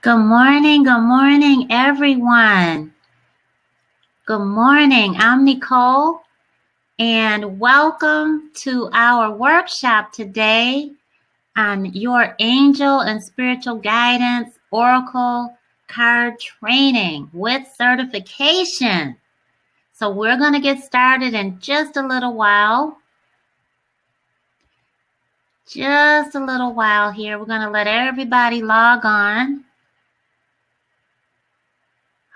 Good morning, everyone. Good morning. I'm Nicole, and welcome to our workshop today on your angel and spiritual guidance oracle card training with certification. So we're going to get started in just a little while. Just a little while here. We're going to let everybody log on.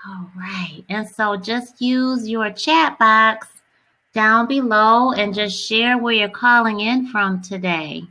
All right, and so just use your chat box down below and just share where you're calling in from today.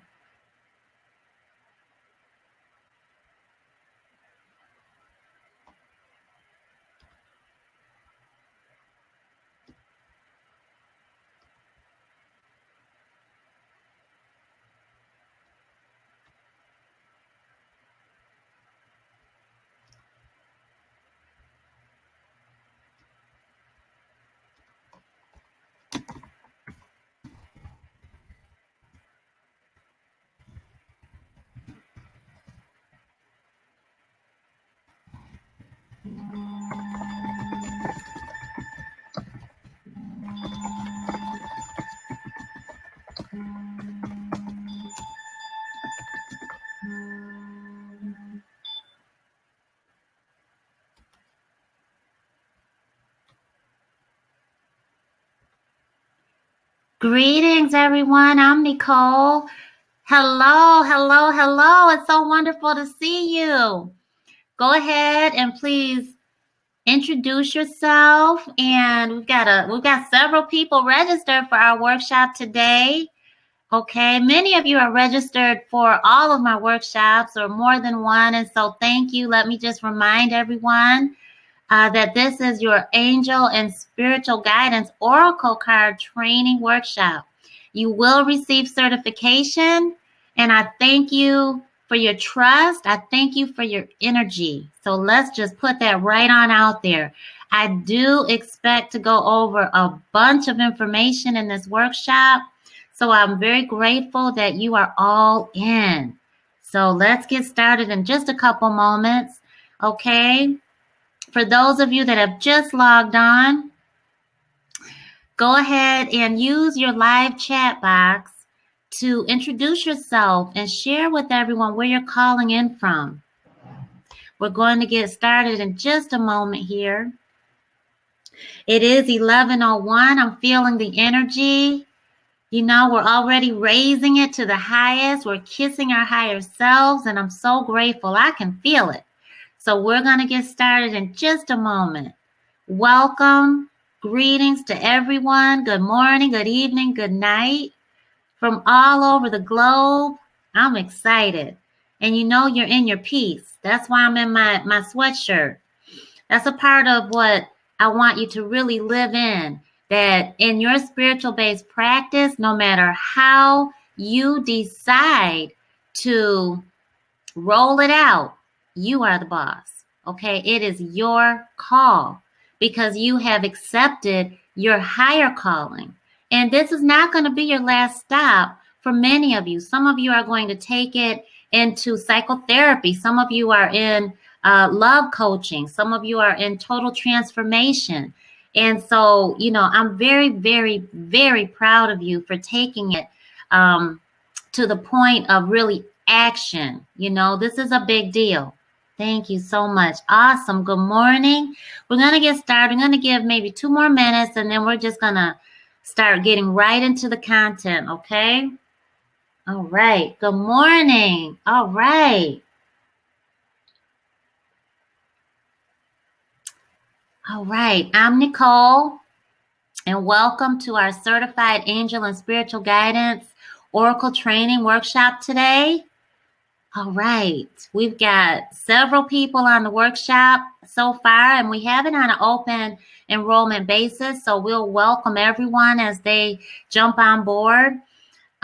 Greetings, everyone. I'm Nicole. Hello, hello, hello. It's so wonderful to see you. Go ahead and please introduce yourself. And we've got several people registered for our workshop today. Okay, many of you are registered for all of my workshops or more than one, and so thank you. Let me just remind everyone that this is your angel and spiritual guidance oracle card training workshop. You will receive certification, and I thank you for your trust. I thank you for your energy. So let's just put that right on out there. I do expect to go over a bunch of information in this workshop. So I'm very grateful that you are all in. So let's get started in just a couple moments. Okay. For those of you that have just logged on, go ahead and use your live chat box to introduce yourself and share with everyone where you're calling in from. We're going to get started in just a moment here. It is 11:01. I'm feeling the energy. You know, we're already raising it to the highest. We're kissing our higher selves, and I'm so grateful. I can feel it. So we're going to get started in just a moment. Welcome. Greetings to everyone. Good morning, good evening, good night. From all over the globe, I'm excited. And you know you're in your peace. That's why I'm in my sweatshirt. That's a part of what I want you to really live in. That in your spiritual based practice, no matter how you decide to roll it out, you are the boss. Okay, it is your call because you have accepted your higher calling. And this is not going to be your last stop for many of you. Some of you are going to take it into psychotherapy. Some of you are in love coaching. Some of you are in total transformation. And so, you know, I'm very, very, very proud of you for taking it to the point of really action. You know, this is a big deal. Thank you so much. Awesome. Good morning. We're going to get started. I'm going to give maybe 2 more minutes and then we're just going to start getting right into the content. Okay. All right. Good morning. All right. All right. I'm Nicole and welcome to our Certified Angel and Spiritual Guidance Oracle Training Workshop today. All right, we've got several people on the workshop so far, and we have it on an open enrollment basis, so we'll welcome everyone as they jump on board.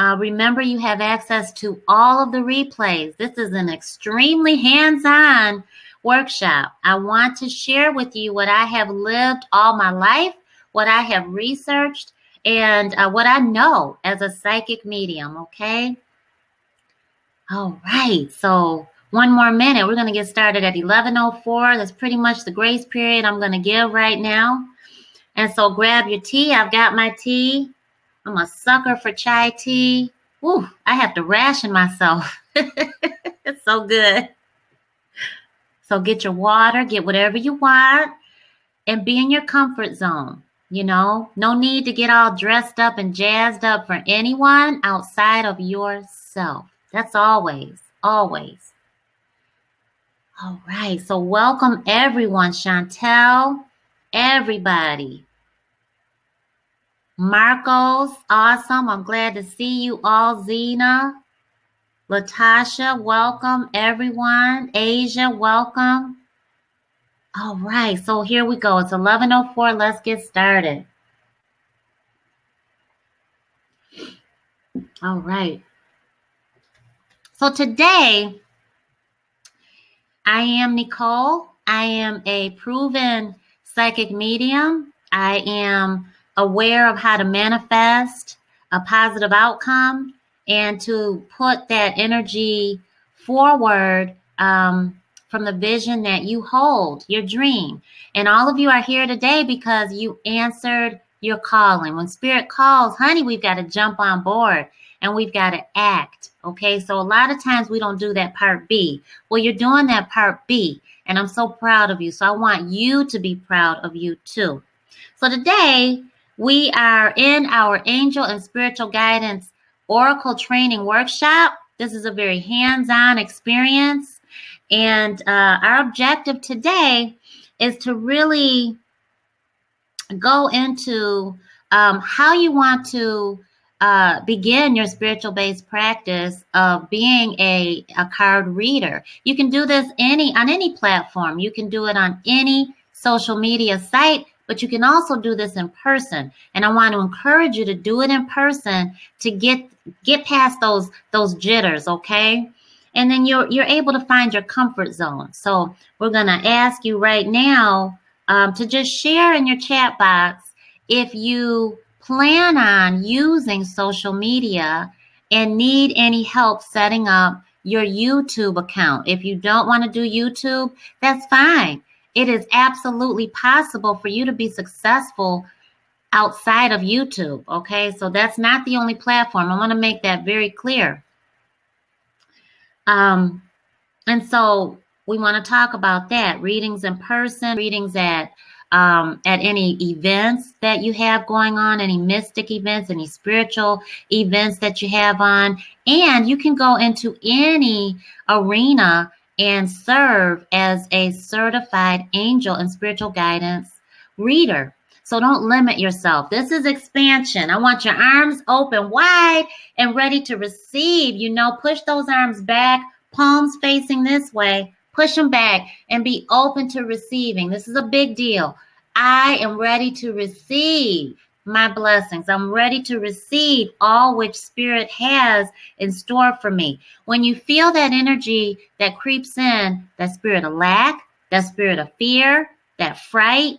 Remember, you have access to all of the replays. This is an extremely hands-on workshop. I want to share with you what I have lived all my life, what I have researched, and what I know as a psychic medium, okay? All right, so One more minute. We're going to get started at 11:04. That's pretty much the grace period I'm going to give right now. And so grab your tea. I've got my tea. I'm a sucker for chai tea. Woo, I have to ration myself. It's so good. So get your water, get whatever you want, and be in your comfort zone. No need to get all dressed up and jazzed up for anyone outside of yourself. That's always, always. All right. So welcome everyone. Chantel, everybody. Marcos, awesome. I'm glad to see you all. Zena, Latasha, welcome everyone. Asia, welcome. All right, so here we go. It's 11:04. Let's get started. All right. So today, I am Necole. I am a proven psychic medium. I am aware of how to manifest a positive outcome and to put that energy forward from the vision that you hold, your dream. And all of you are here today because you answered your calling. When Spirit calls, honey, we've got to jump on board and we've got to act. Okay, so a lot of times we don't do that part B. Well, you're doing that part B, and I'm so proud of you. So I want you to be proud of you too. So today we are in our Angel and Spiritual Guidance Oracle Training Workshop. This is a very hands-on experience, and our objective today is to really go into how you want to begin your spiritual based practice of being a card reader. You can do this on any platform. You can do it on any social media site, but you can also do this in person. And I want to encourage you to do it in person to get past those jitters, okay? And then you're able to find your comfort zone. So we're going to ask you right now to just share in your chat box if you plan on using social media and need any help setting up your YouTube account. If you don't want to do YouTube, that's fine. It is absolutely possible for you to be successful outside of YouTube, okay? So that's not the only platform. I want to make that very clear. And so we want to talk about that. Readings in person, readings at any events that you have going on, any mystic events, any spiritual events that you have on. And you can go into any arena and serve as a certified angel and spiritual guidance reader. So don't limit yourself. This is expansion. I want your arms open wide and ready to receive. Push those arms back, palms facing this way. Push them back and be open to receiving. This is a big deal. I am ready to receive my blessings. I'm ready to receive all which Spirit has in store for me. When you feel that energy that creeps in, that spirit of lack, that spirit of fear, that fright,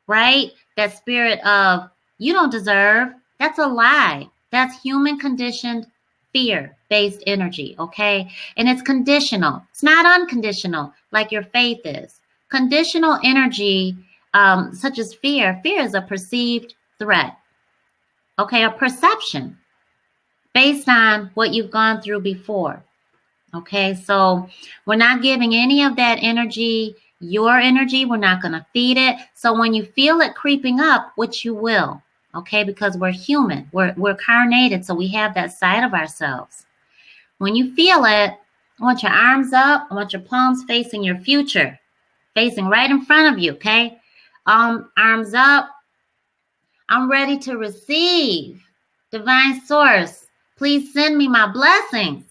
right? That spirit of you don't deserve, that's a lie. That's human conditioned fear-based energy, okay? And it's conditional. It's not unconditional like your faith is. Conditional energy, such as fear is a perceived threat, okay? A perception based on what you've gone through before, okay? So we're not giving any of that energy your energy. We're not going to feed it. So when you feel it creeping up, which you will, okay, because we're human, we're carnated, so we have that side of ourselves. When you feel it, I want your arms up. I want your palms facing your future, facing right in front of you, okay? Arms up. I'm ready to receive. Divine Source, please send me my blessings.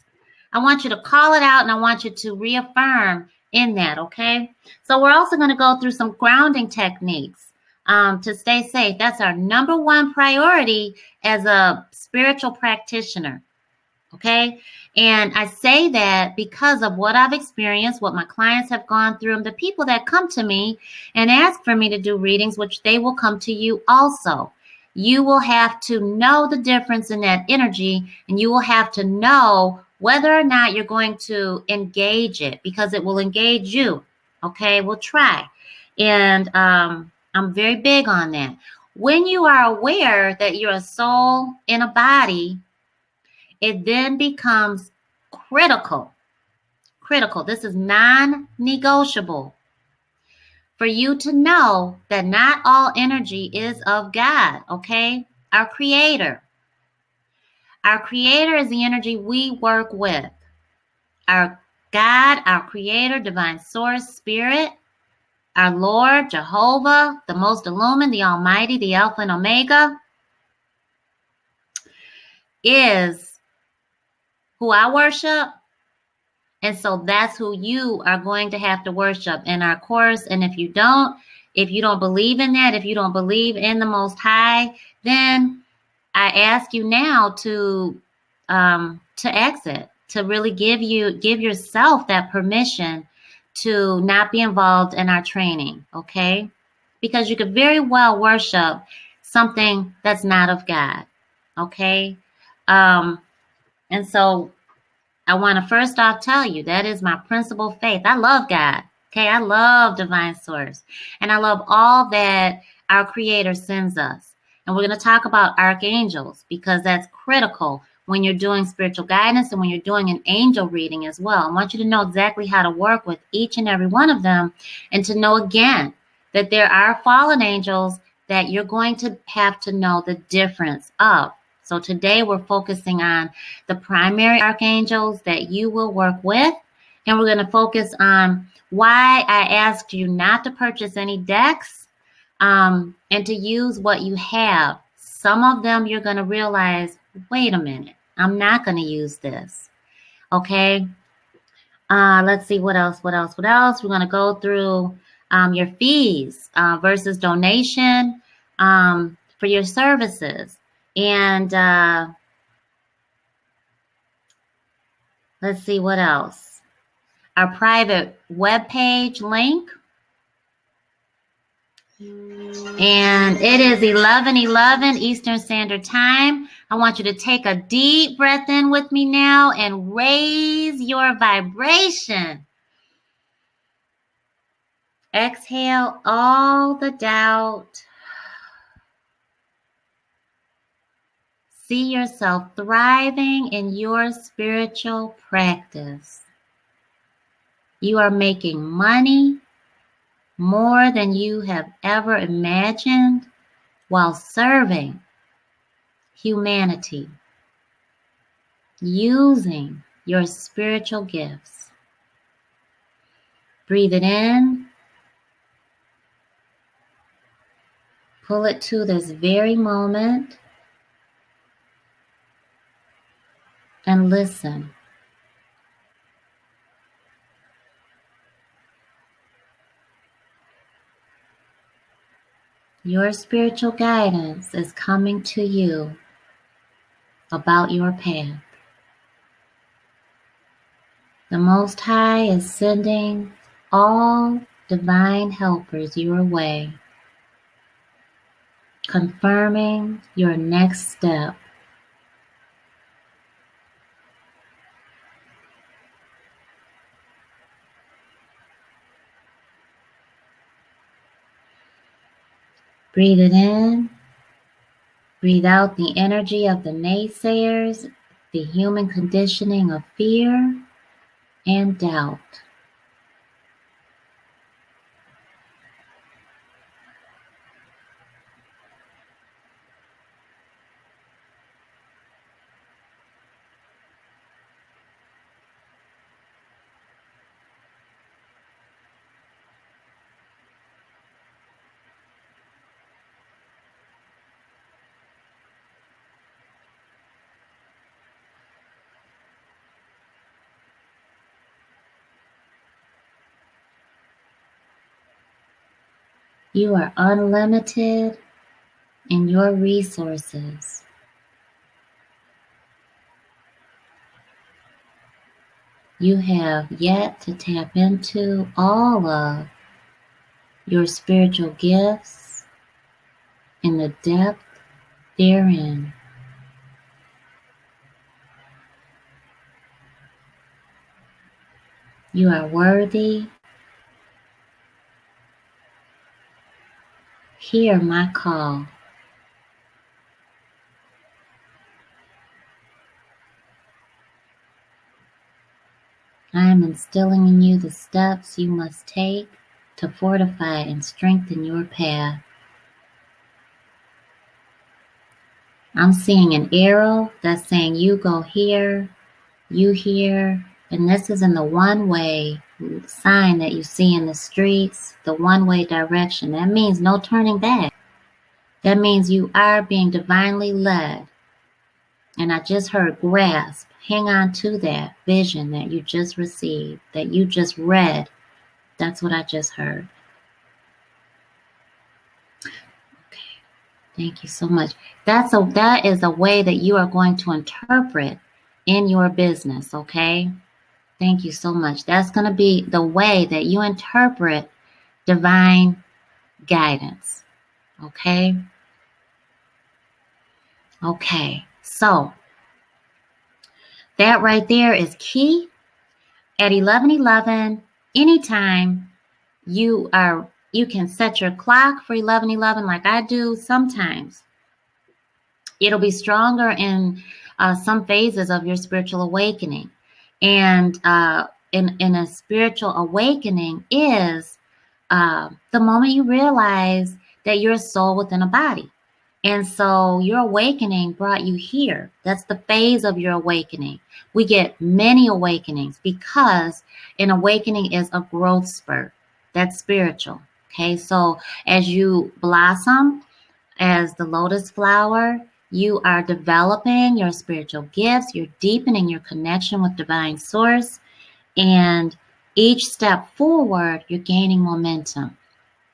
I want you to call it out and I want you to reaffirm in that, okay? So we're also going to go through some grounding techniques to stay safe. That's our number one priority as a spiritual practitioner, okay? And I say that because of what I've experienced, what my clients have gone through, and the people that come to me and ask for me to do readings, which they will come to you also. You will have to know the difference in that energy, and you will have to know whether or not you're going to engage it, because it will engage you. Okay, we'll try. And I'm very big on that. When you are aware that you're a soul in a body, it then becomes critical. Critical. This is non-negotiable for you to know that not all energy is of God, okay? Our creator. Our creator is the energy we work with. Our God, our creator, divine source, spirit, our Lord, Jehovah, the most illumined, the almighty, the Alpha and Omega, is who I worship. And so that's who you are going to have to worship in our course. And if you don't believe in that, if you don't believe in the Most High, then I ask you now to exit, to really give yourself that permission to not be involved in our training, okay? Because you could very well worship something that's not of God, okay? And so I want to first off tell you that is my principal faith. I love God. Okay, I love divine source. And I love all that our creator sends us. And we're going to talk about archangels because that's critical when you're doing spiritual guidance and when you're doing an angel reading as well. I want you to know exactly how to work with each and every one of them and to know again that there are fallen angels that you're going to have to know the difference of. So today we're focusing on the primary archangels that you will work with. And we're going to focus on why I asked you not to purchase any decks and to use what you have. Some of them you're going to realize, wait a minute, I'm not going to use this. Okay. Let's see what else. We're going to go through your fees versus donation for your services. And let's see what else. Our private webpage link. And it is 11:11 Eastern Standard Time. I want you to take a deep breath in with me now and raise your vibration. Exhale all the doubt. See yourself thriving in your spiritual practice. You are making money more than you have ever imagined while serving humanity, using your spiritual gifts. Breathe it in. Pull it to this very moment and listen. Your spiritual guidance is coming to you about your path. The Most High is sending all divine helpers your way, confirming your next step. Breathe it in. Breathe out the energy of the naysayers, the human conditioning of fear and doubt. You are unlimited in your resources. You have yet to tap into all of your spiritual gifts and the depth therein. You are worthy. Hear my call. I am instilling in you the steps you must take to fortify and strengthen your path. I'm seeing an arrow that's saying you go here, you here, and this is in the one-way sign that you see in the streets, the one-way direction. That means no turning back. That means you are being divinely led. And I just heard grasp. Hang on to that vision that you just received, that you just read. That's what I just heard. Okay. Thank you so much. That is a way that you are going to interpret in your business, okay? Thank you so much. That's going to be the way that you interpret divine guidance, okay? Okay. So, that right there is key. At 11:11, anytime you can set your clock for 11:11 like I do sometimes. It'll be stronger in some phases of your spiritual awakening. And in a spiritual awakening is the moment you realize that you're a soul within a body. And so your awakening brought you here. That's the phase of your awakening. We get many awakenings because an awakening is a growth spurt. That's spiritual. Okay, so as you blossom as the lotus flower, you are developing your spiritual gifts, you're deepening your connection with divine source, and each step forward, you're gaining momentum.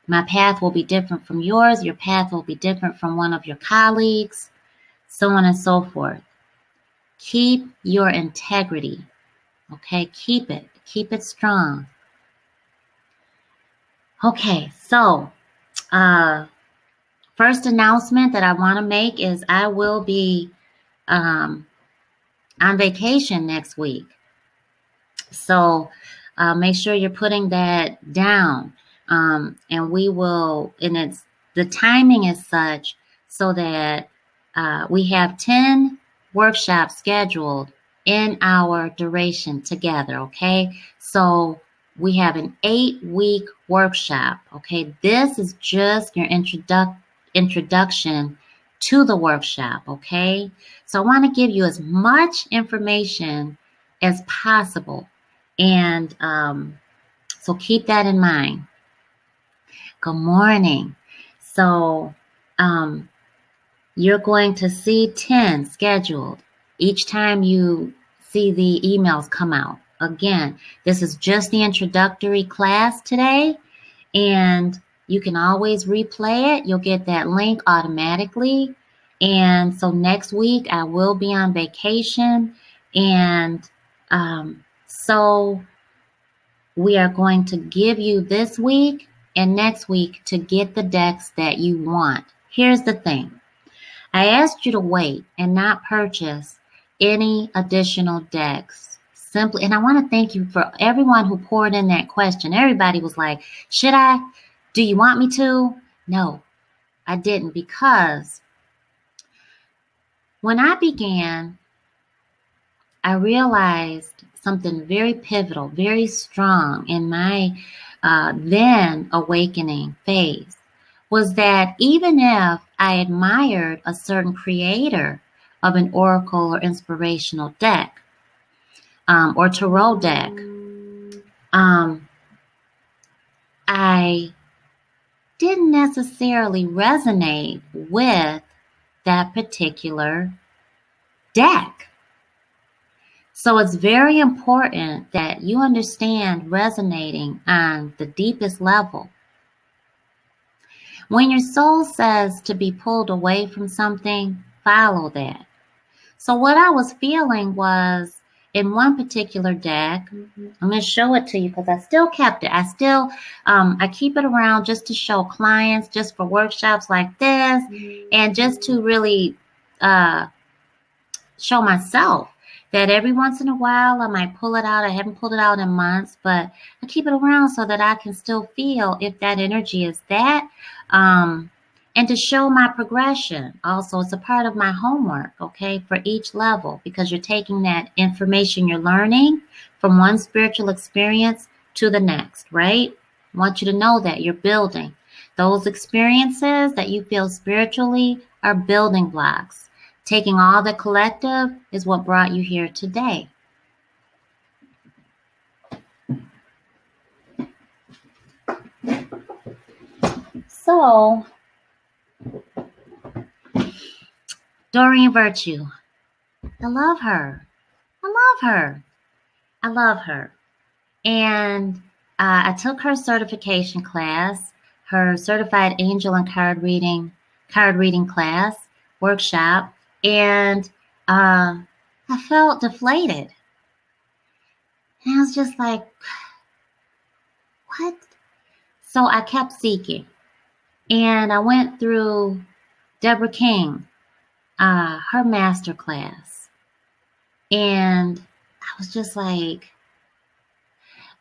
My path will be different from yours. Your path will be different from one of your colleagues, so on and so forth. Keep your integrity, okay? Keep it strong. Okay, so first announcement that I want to make is I will be on vacation next week. So make sure you're putting that down. And we will, and the timing is such so that we have 10 workshops scheduled in our duration together, okay? So we have an 8-week workshop, okay? This is just your introduction to the workshop, okay? So I want to give you as much information as possible. And so keep that in mind. Good morning. So you're going to see 10 scheduled each time you see the emails come out. Again, this is just the introductory class today, and you can always replay it. You'll get that link automatically. And so next week I will be on vacation, and so we are going to give you this week and next week to get the decks that you want. Here's the thing. I asked you to wait and not purchase any additional decks. Simply, and I want to thank you for everyone who poured in that question. Everybody was like, should I? Do you want me to? No, I didn't, because when I began, I realized something very pivotal, very strong in my then awakening phase was that even if I admired a certain creator of an oracle or inspirational deck or tarot deck, I didn't necessarily resonate with that particular deck. So it's very important that you understand resonating on the deepest level. When your soul says to be pulled away from something, follow that. So what I was feeling was in one particular deck, I'm going to show it to you because I still kept it. I keep it around just to show clients, just for workshops like this, and just to really show myself that every once in a while I might pull it out. I haven't pulled it out in months, but I keep it around so that I can still feel if that energy is that. Um, and to show my progression. Also, it's a part of my homework, okay, for each level, because you're taking that information you're learning from one spiritual experience to the next, right? I want you to know that you're building. Those experiences that you feel spiritually are building blocks. Taking all the collective is what brought you here today. So, Doreen Virtue, I love her. I love her. I love her. And I took her certification class, her certified angel and card reading class workshop, and I felt deflated. And I was just like, what? So I kept seeking, and I went through Deborah King, her master class, and I was just like,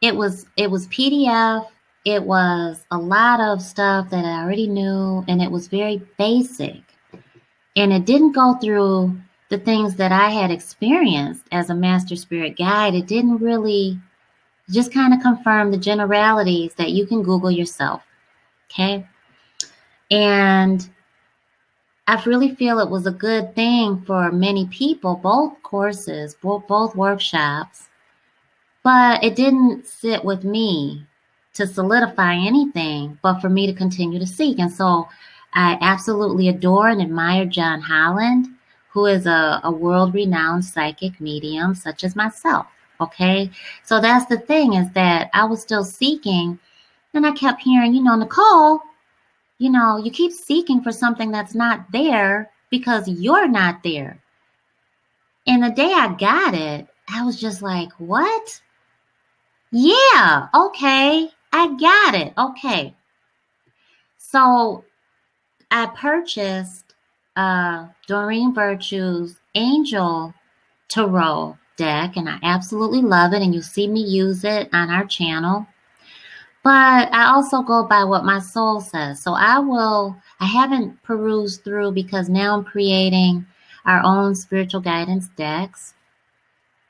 it was PDF. It was a lot of stuff that I already knew, and it was very basic. And it didn't go through the things that I had experienced as a master spirit guide. It didn't really just kind of confirm the generalities that you can Google yourself. Okay. And I really feel it was a good thing for many people, both courses, both workshops, but it didn't sit with me to solidify anything, but for me to continue to seek. And so I absolutely adore and admire John Holland, who is a world-renowned psychic medium, such as myself. Okay. So that's the thing, is that I was still seeking, and I kept hearing, Necole, you keep seeking for something that's not there because you're not there. And the day I got it, I was just like, what? Yeah, okay. I got it. Okay. So I purchased Doreen Virtue's Angel Tarot deck, and I absolutely love it. And you'll see me use it on our channel. But I also go by what my soul says. So I haven't perused through, because now I'm creating our own spiritual guidance decks.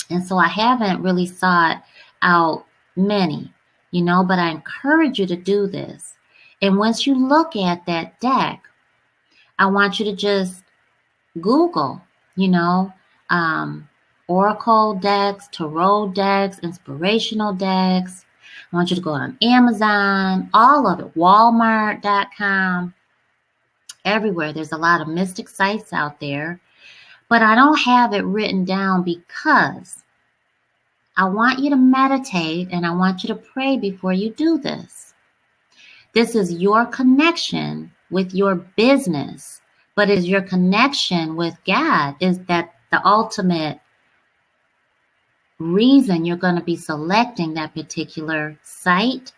And so I haven't really sought out many, but I encourage you to do this. And once you look at that deck, I want you to just Google, Oracle decks, Tarot decks, inspirational decks. I want you to go on Amazon, all of it, Walmart.com, everywhere. There's a lot of mystic sites out there, but I don't have it written down because I want you to meditate and I want you to pray before you do this. This is your connection with your business, but is your connection with God. Is that the ultimate reason you're going to be selecting that particular site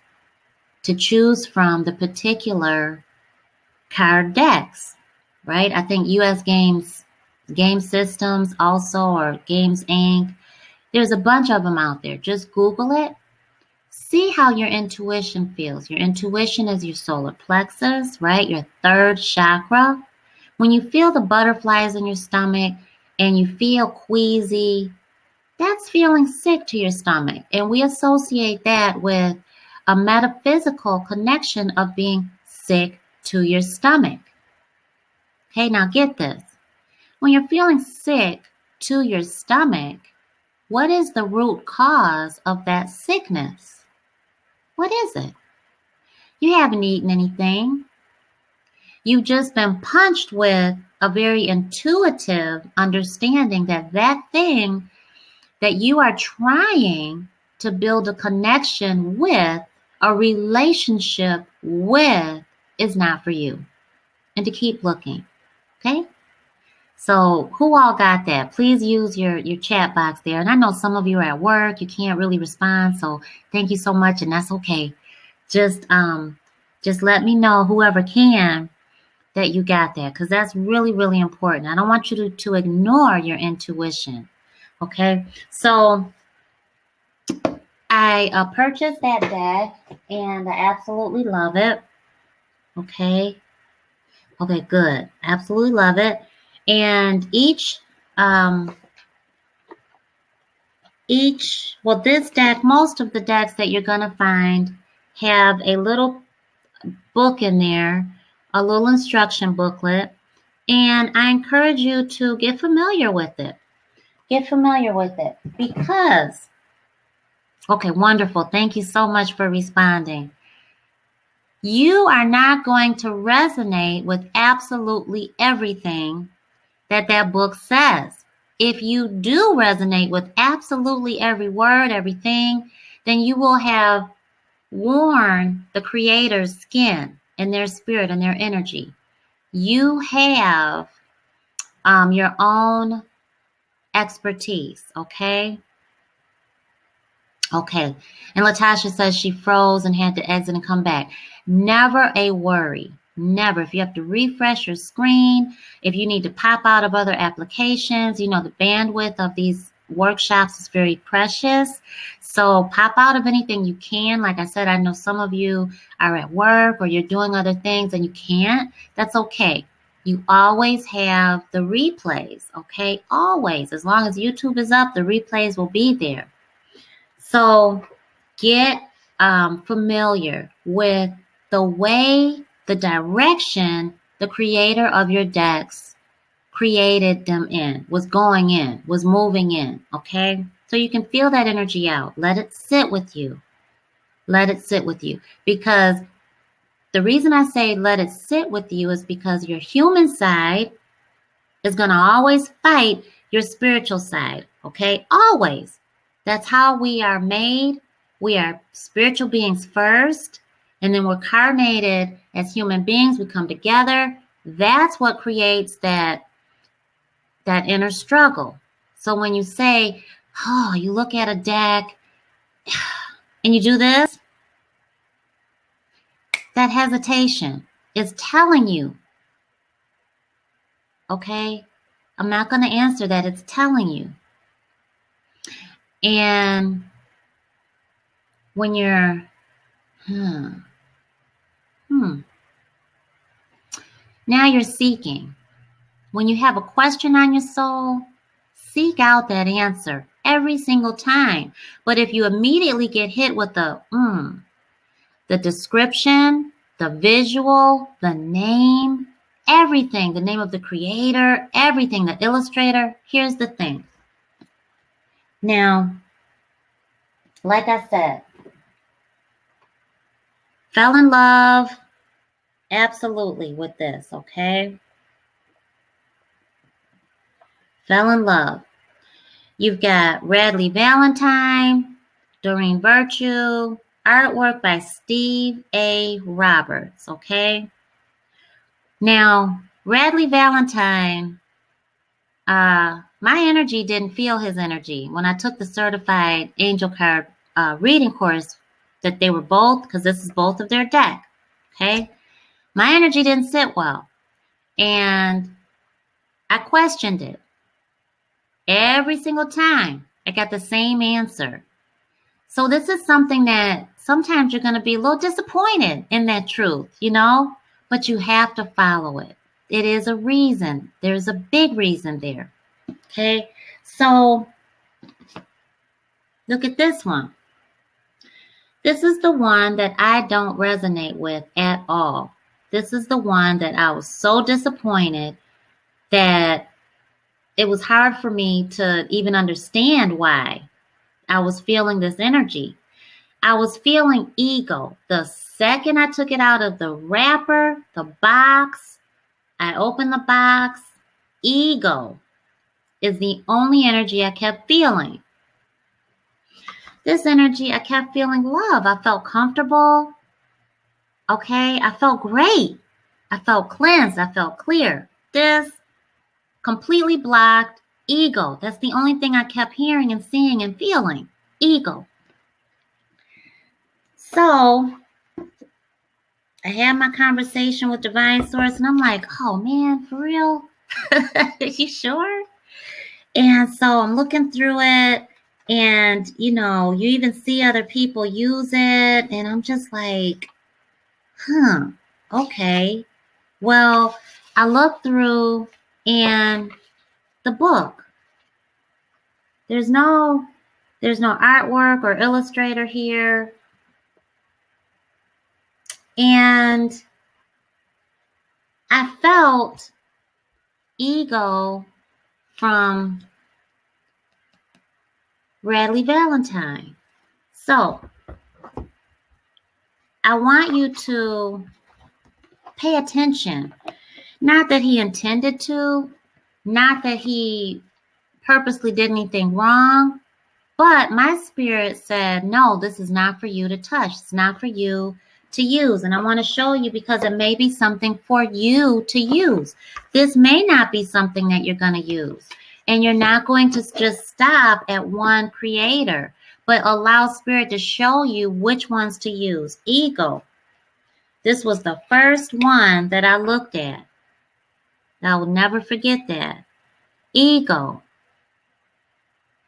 to choose from the particular card decks, right? I think US Game Systems also, or Games Inc. There's a bunch of them out there. Just Google it. See how your intuition feels. Your intuition is your solar plexus, right? Your third chakra. When you feel the butterflies in your stomach and you feel queasy, that's feeling sick to your stomach. And we associate that with a metaphysical connection of being sick to your stomach. Okay, now get this. When you're feeling sick to your stomach, what is the root cause of that sickness? What is it? You haven't eaten anything. You've just been punched with a very intuitive understanding that that thing that you are trying to build a connection with, a relationship with, is not for you. And to keep looking. Okay? So who all got that? Please use your chat box there. And I know some of you are at work. You can't really respond. So thank you so much. And that's okay. Just let me know, whoever can, that you got that. Because that's really, really important. I don't want you to ignore your intuition. Okay, so I purchased that deck and I absolutely love it. Okay, okay, good. Absolutely love it. And well, this deck, most of the decks that you're going to find have a little book in there, a little instruction booklet, and I encourage you to get familiar with it. Get familiar with it because, okay, wonderful. Thank you so much for responding. You are not going to resonate with absolutely everything that book says. If you do resonate with absolutely every word, everything, then you will have worn the creator's skin and their spirit and their energy. You have your own expertise, okay? Okay. And Latasha says she froze and had to exit and come back. Never a worry. Never. If you have to refresh your screen, if you need to pop out of other applications, the bandwidth of these workshops is very precious. So pop out of anything you can. Like I said, I know some of you are at work or you're doing other things and you can't. That's okay. You always have the replays, okay? Always. As long as YouTube is up, the replays will be there. So get familiar with the way, the direction the creator of your decks created them in, was going in, was moving in, okay? So you can feel that energy out. Let it sit with you. Let it sit with you. Because the reason I say let it sit with you is because your human side is going to always fight your spiritual side, okay? Always. That's how we are made. We are spiritual beings first, and then we're carnated as human beings. We come together. That's what creates that inner struggle. So when you say, oh, you look at a deck and you do this, that hesitation is telling you, okay, I'm not going to answer that. It's telling you. And when you're, now you're seeking. When you have a question on your soul, seek out that answer every single time. But if you immediately get hit with the description, the visual, the name, everything, the name of the creator, everything, the illustrator, here's the thing. Now, like I said, fell in love absolutely with this, okay? Fell in love. You've got Radley Valentine, Doreen Virtue, artwork by Steve A. Roberts, okay? Now, Radley Valentine, my energy didn't feel his energy. When I took the certified angel card reading course, that they were both, because this is both of their deck, okay? My energy didn't sit well. And I questioned it. Every single time, I got the same answer. So this is something that sometimes you're going to be a little disappointed in that truth, but you have to follow it. It is a reason. There's a big reason there. Okay. So look at this one. This is the one that I don't resonate with at all. This is the one that I was so disappointed that it was hard for me to even understand why I was feeling this energy. I was feeling ego. The second I took it out of the wrapper, the box, I opened the box, ego is the only energy I kept feeling. This energy, I kept feeling love. I felt comfortable. Okay, I felt great. I felt cleansed. I felt clear. This completely blocked ego. That's the only thing I kept hearing and seeing and feeling. Ego. So I had my conversation with Divine Source and I'm like, oh man, for real? Are you sure? And so I'm looking through it, and you even see other people use it, and I'm just like, okay. Well, I looked through, and the book, there's no artwork or illustrator here. And I felt ego from Radley Valentine. So I want you to pay attention. Not that he intended to, not that he purposely did anything wrong, but my spirit said, no, this is not for you to touch. It's not for you to use. And I want to show you because it may be something for you to use. This may not be something that you're going to use. And you're not going to just stop at one creator, but allow spirit to show you which ones to use. Ego. This was the first one that I looked at. I will never forget that. Ego.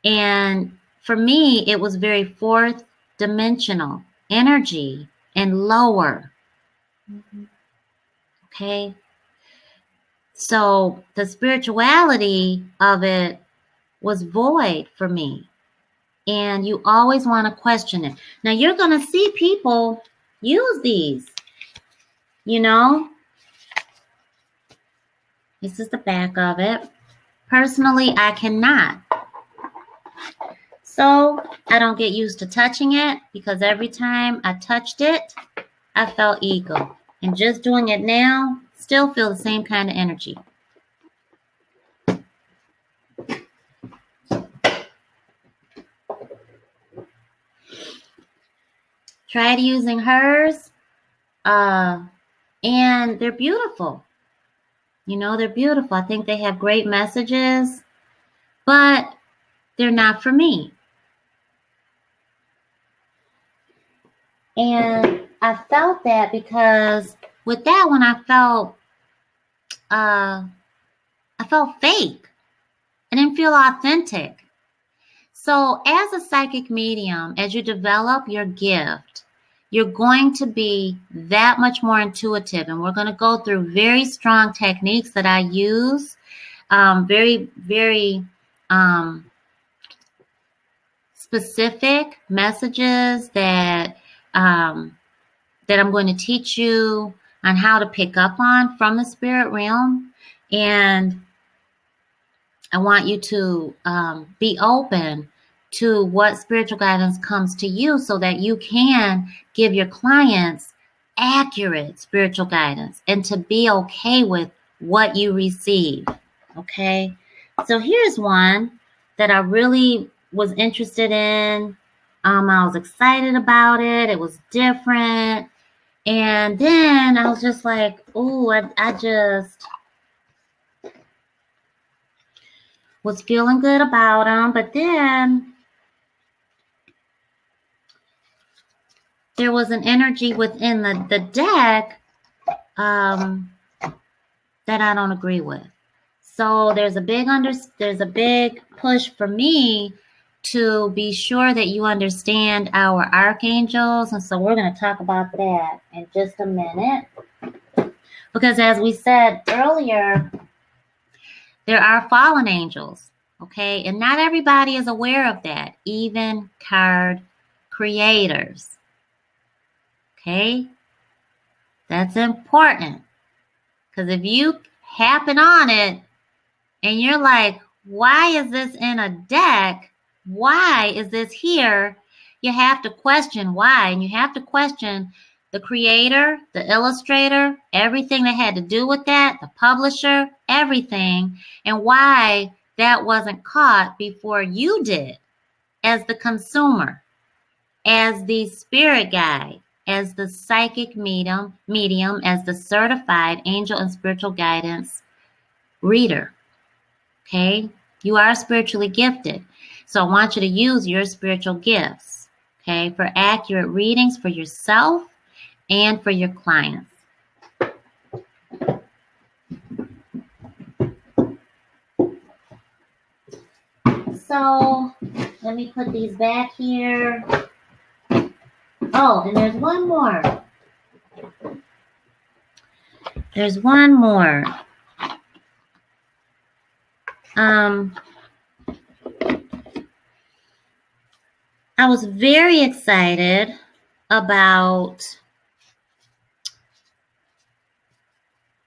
And for me, it was very fourth dimensional energy and lower. Okay. So the spirituality of it was void for me. And you always want to question it. Now you're going to see people use these, This is the back of it. Personally, I cannot. So I don't get used to touching it because every time I touched it, I felt ego. And just doing it now, still feel the same kind of energy. Tried using hers, and they're beautiful. They're beautiful. I think they have great messages, but they're not for me. And I felt that because with that one, I felt fake. I didn't feel authentic. So as a psychic medium, as you develop your gift, you're going to be that much more intuitive. And we're going to go through very strong techniques that I use, very, very specific messages that that I'm going to teach you on how to pick up on from the spirit realm. And I want you to be open to what spiritual guidance comes to you so that you can give your clients accurate spiritual guidance and to be okay with what you receive. Okay. So here's one that I really was interested in. I was excited about it. It was different. And then I was just like, ooh, I just was feeling good about them. But then there was an energy within the deck that I don't agree with. So there's a big push for me to be sure that you understand our archangels. And so we're going to talk about that in just a minute. Because as we said earlier, there are fallen angels, okay? And not everybody is aware of that, even card creators, okay? That's important. Because if you happen on it and you're like, why is this in a deck? Why is this here? You have to question why. And you have to question the creator, the illustrator, everything that had to do with that, the publisher, everything, and why that wasn't caught before you did as the consumer, as the spirit guide, as the psychic medium, as the certified angel and spiritual guidance reader. Okay? You are spiritually gifted. So I want you to use your spiritual gifts, okay, for accurate readings for yourself and for your clients. So let me put these back here. Oh, and there's one more. There's one more. I was very excited about,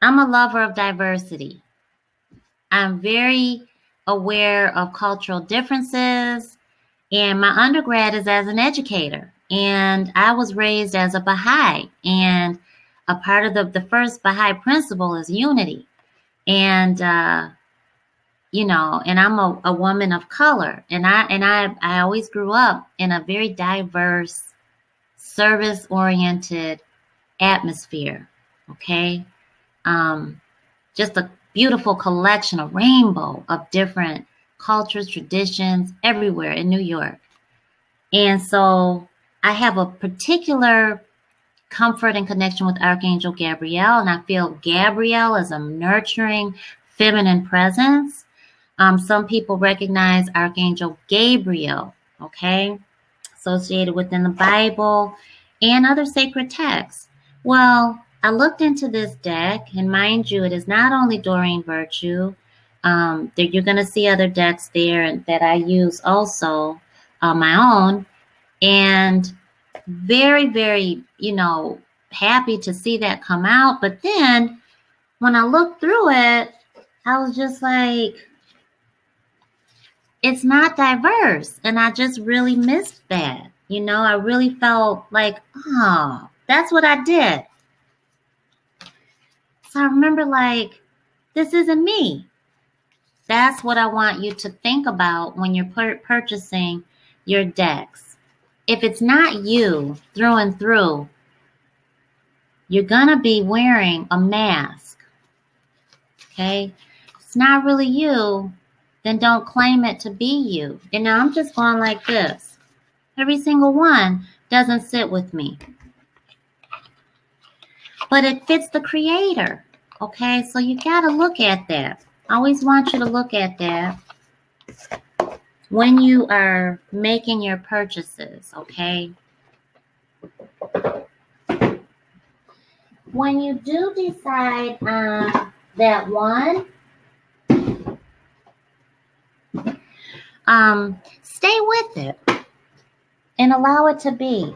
I'm a lover of diversity. I'm very aware of cultural differences, and my undergrad is as an educator. And I was raised as a Baha'i, and a part of the first Baha'i principle is unity. And and I'm a woman of color, and I always grew up in a very diverse, service-oriented atmosphere. Okay, just a beautiful collection, a rainbow of different cultures, traditions everywhere in New York. And so I have a particular comfort and connection with Archangel Gabriel, and I feel Gabriel is a nurturing, feminine presence. Some people recognize Archangel Gabriel, okay, associated within the Bible and other sacred texts. Well, I looked into this deck, and mind you, it is not only Doreen Virtue. You're going to see other decks there that I use also on my own, and very, very, happy to see that come out. But then when I looked through it, I was just like, it's not diverse. And I just really missed that. I really felt like, oh, that's what I did. So I remember like, this isn't me. That's what I want you to think about when you're purchasing your decks. If it's not you through and through, you're going to be wearing a mask. Okay? If it's not really you, then don't claim it to be you. And now I'm just going like this. Every single one doesn't sit with me. But it fits the creator. Okay? So you got to look at that. I always want you to look at that when you are making your purchases. Okay? When you do decide on that one, stay with it and allow it to be.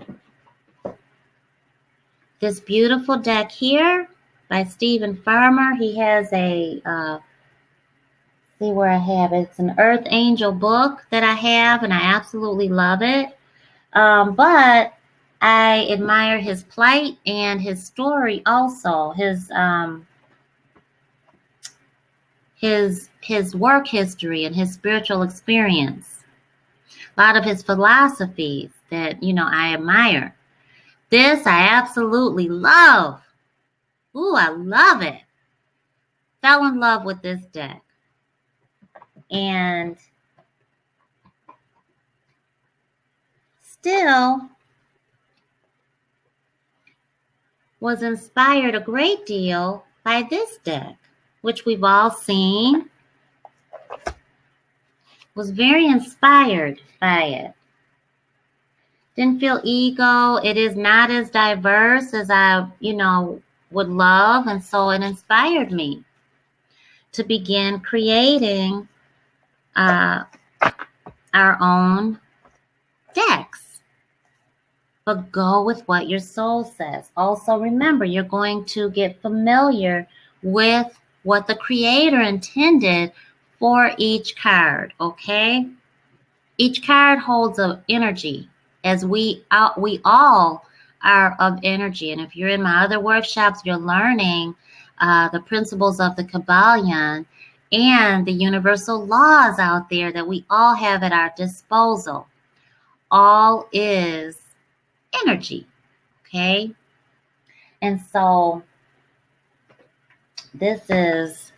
This beautiful deck here by Stephen Farmer. He has a, see where I have it. It's an Earth Angel book that I have, and I absolutely love it. But I admire his plight and his story also. His work history and his spiritual experience. A lot of his philosophies that, I admire. This I absolutely love. Ooh, I love it. Fell in love with this deck. And still was inspired a great deal by this deck, which we've all seen. Was very inspired by it. Didn't feel ego. It is not as diverse as I, would love. And so it inspired me to begin creating our own decks. But go with what your soul says. Also remember, you're going to get familiar with what the creator intended for each card, okay? Each card holds an energy, as we all are of energy. And if you're in my other workshops, you're learning the principles of the Kabbalion and the universal laws out there that we all have at our disposal. All is energy, okay? And so this is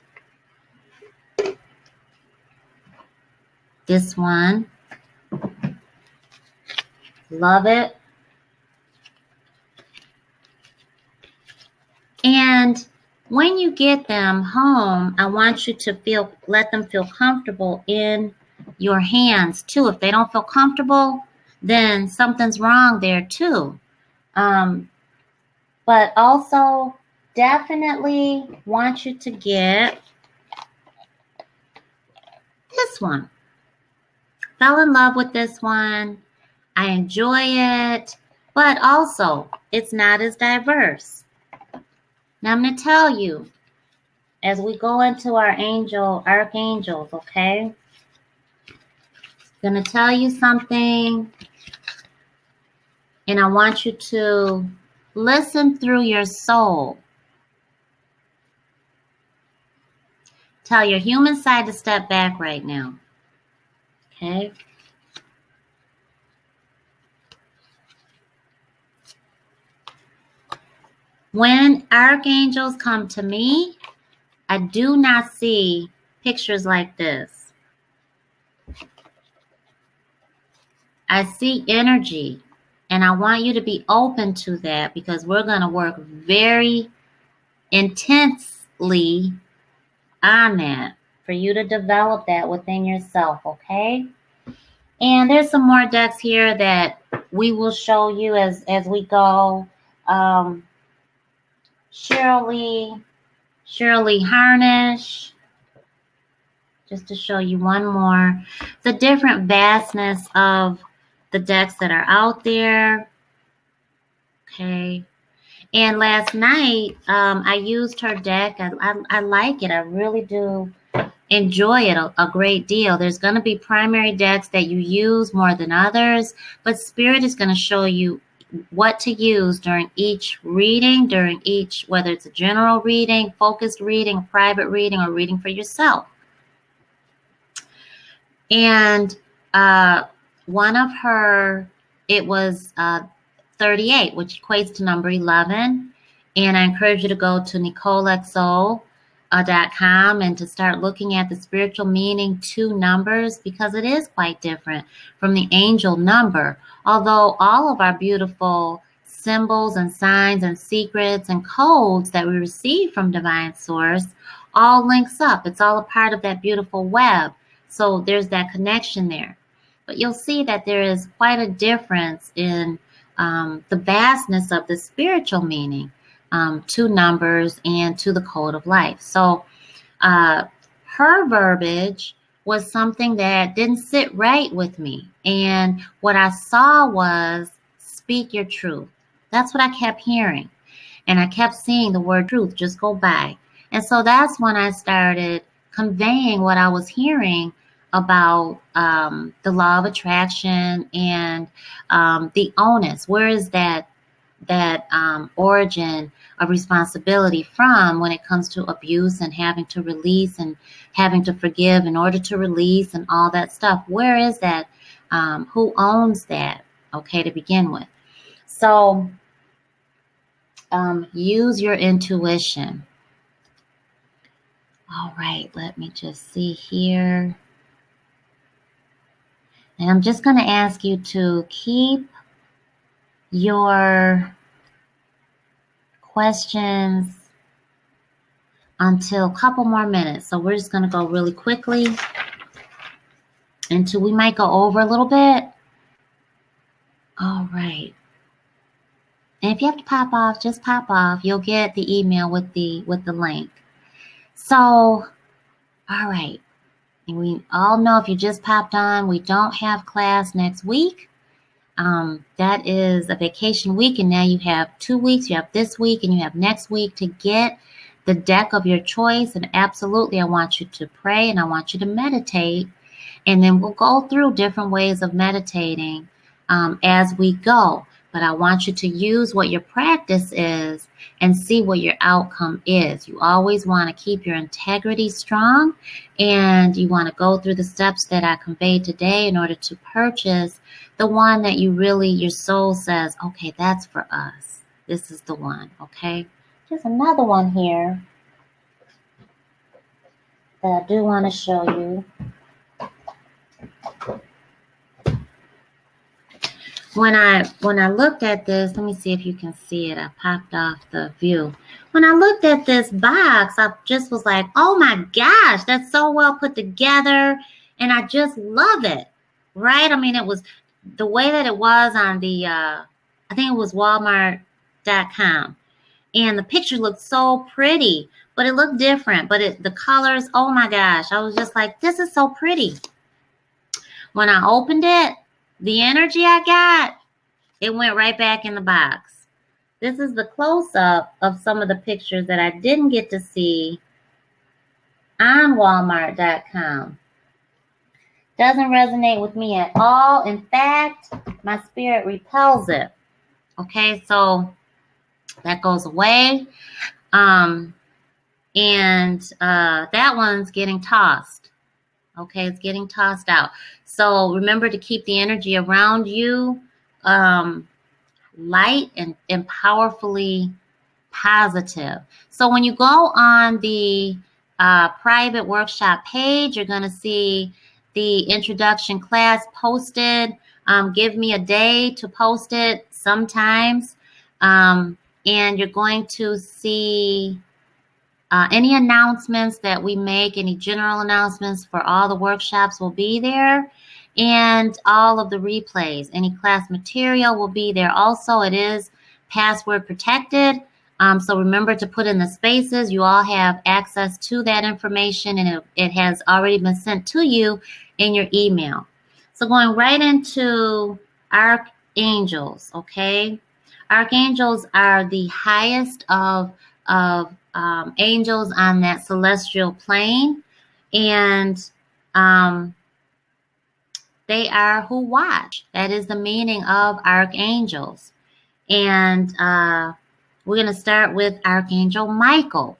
this one. Love it. And when you get them home, I want you to let them feel comfortable in your hands too. If they don't feel comfortable, then something's wrong there too. But also definitely want you to get this one. Fell in love with this one. I enjoy it, but also it's not as diverse. Now I'm going to tell you as we go into our archangels, okay? I'm going to tell you something, and I want you to listen through your soul. Tell your human side to step back right now, okay? When archangels come to me, I do not see pictures like this. I see energy, and I want you to be open to that because we're going to work very intensely on that for you to develop that within yourself, okay? And there's some more decks here that we will show you as we go. Shirley Harnish, just to show you one more. The different vastness of the decks that are out there. Okay. And last night, I used her deck. I like it. I really do enjoy it a great deal. There's going to be primary decks that you use more than others, but Spirit is going to show you what to use during each reading, whether it's a general reading, focused reading, a private reading, or reading for yourself. And one of her, it was 38, which equates to number 11. And I encourage you to go to Necole XO. .com and to start looking at the spiritual meaning to numbers, because it is quite different from the angel number. Although all of our beautiful symbols and signs and secrets and codes that we receive from Divine Source all links up. It's all a part of that beautiful web. So there's that connection there. But you'll see that there is quite a difference in the vastness of the spiritual meaning to numbers and to the code of life. So her verbiage was something that didn't sit right with me. And what I saw was speak your truth. That's what I kept hearing. And I kept seeing the word truth just go by. And so that's when I started conveying what I was hearing about the law of attraction and the onus. Where is that origin of responsibility from when it comes to abuse and having to release and having to forgive in order to release and all that stuff? Where is that? Who owns that? Okay, to begin with. So use your intuition. All right, let me just see here. And I'm just going to ask you to keep your questions until a couple more minutes. So we're just going to go really quickly until we might go over a little bit. All right. And if you have to pop off, just pop off. You'll get the email with the link. So, all right. And we all know if you just popped on, we don't have class next week. That is a vacation week, and now you have 2 weeks. You have this week and you have next week to get the deck of your choice. And absolutely, I want you to pray and I want you to meditate. And then we'll go through different ways of meditating as we go. But I want you to use what your practice is and see what your outcome is. You always want to keep your integrity strong, and you want to go through the steps that I conveyed today in order to purchase the one that you really, your soul says, okay, that's for us. This is the one, okay? There's another one here that I do want to show you. When I looked at this, let me see if you can see it. I popped off the view. When I looked at this box, I just was like, oh my gosh, that's so well put together. And I just love it, right? I mean, it was the way that it was on the, I think it was Walmart.com. And the picture looked so pretty, but it looked different. But the colors, oh my gosh, I was just like, this is so pretty. When I opened it, the energy I got, it went right back in the box. This is the close-up of some of the pictures that I didn't get to see on Walmart.com. Doesn't resonate with me at all. In fact, my spirit repels it. Okay, so that goes away. And that one's getting tossed. Okay, it's getting tossed out. So remember to keep the energy around you light and powerfully positive. So when you go on the private workshop page, you're going to see the introduction class posted. Give me a day to post it sometimes. And you're going to see any announcements that we make, any general announcements for all the workshops will be there. And all of the replays, any class material will be there also. It is password protected. So remember to put in the spaces. You all have access to that information, and it has already been sent to you in your email. So going right into archangels, okay? Archangels are the highest of angels on that celestial plane, and they are who watch. That is the meaning of archangels. And we're going to start with Archangel Michael.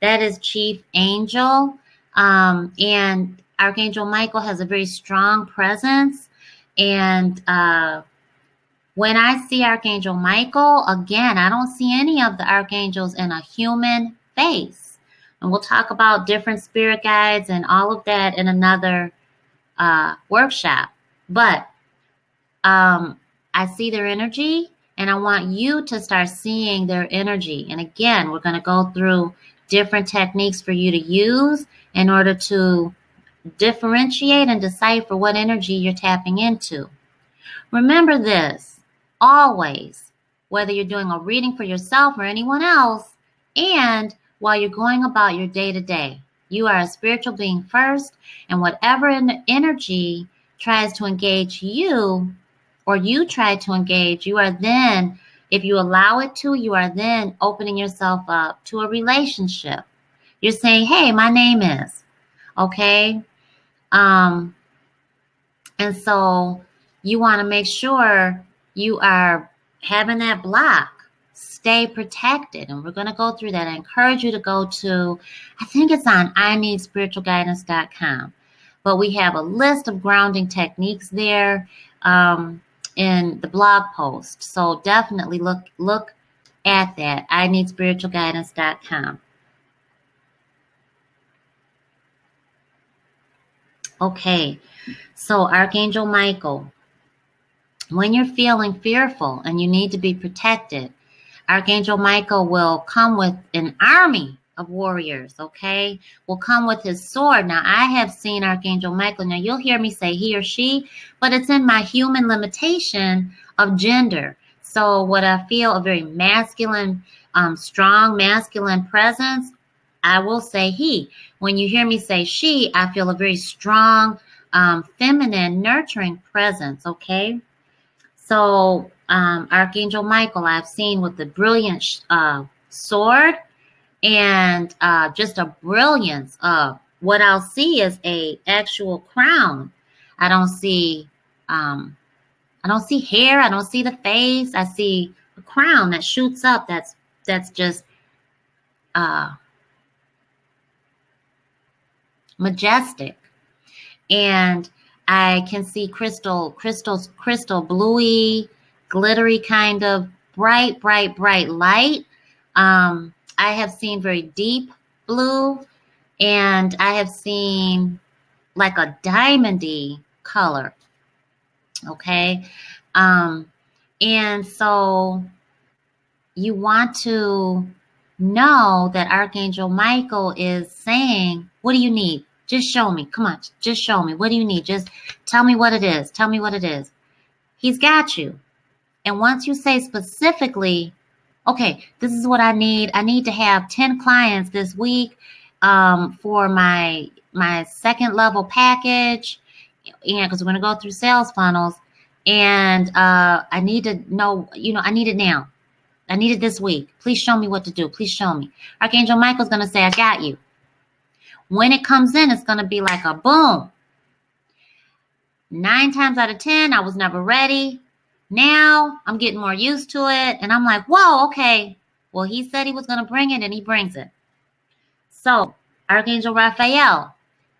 That is chief angel. And Archangel Michael has a very strong presence. And when I see Archangel Michael, again, I don't see any of the archangels in a human face. And we'll talk about different spirit guides and all of that in another workshop. But I see their energy, and I want you to start seeing their energy. And again, we're going to go through different techniques for you to use in order to differentiate and decipher what energy you're tapping into. Remember this, always, whether you're doing a reading for yourself or anyone else, and while you're going about your day-to-day, you are a spiritual being first, and whatever energy tries to engage you, or you try to engage, you are then, if you allow it to, you are then opening yourself up to a relationship. You're saying, hey, my name is, okay? And so you want to make sure you are having that block. Stay protected. And we're going to go through that. I encourage you to go to, I think it's on ineedspiritualguidance.com. But we have a list of grounding techniques there in the blog post. So definitely look at that, ineedspiritualguidance.com. Okay, so Archangel Michael, when you're feeling fearful and you need to be protected, Archangel Michael will come with an army of warriors, okay? Will come with his sword. Now, I have seen Archangel Michael. Now, you'll hear me say he or she, but it's in my human limitation of gender. So what I feel a very masculine, strong masculine presence, I will say he. When you hear me say she, I feel a very strong, feminine, nurturing presence, okay? So Archangel Michael, I've seen with the brilliant sword and just a brilliance of what I'll see is a actual crown. I don't see hair. I don't see the face. I see a crown that shoots up. That's just majestic. And I can see crystal bluey, glittery kind of bright light. I have seen very deep blue, and I have seen like a diamondy color. Okay. And so you want to know that Archangel Michael is saying, what do you need? Just show me. Come on, just show me. What do you need? Just tell me what it is. Tell me what it is. He's got you. And once you say specifically, okay, this is what I need. I need to have 10 clients this week for my second level package. And because we're going to go through sales funnels. And I need to know, I need it now. I need it this week. Please show me what to do. Please show me. Archangel Michael's going to say, I got you. When it comes in, it's going to be like a boom. 9 times out of 10, I was never ready. Now I'm getting more used to it. And I'm like, whoa, okay. Well, he said he was going to bring it and he brings it. So Archangel Raphael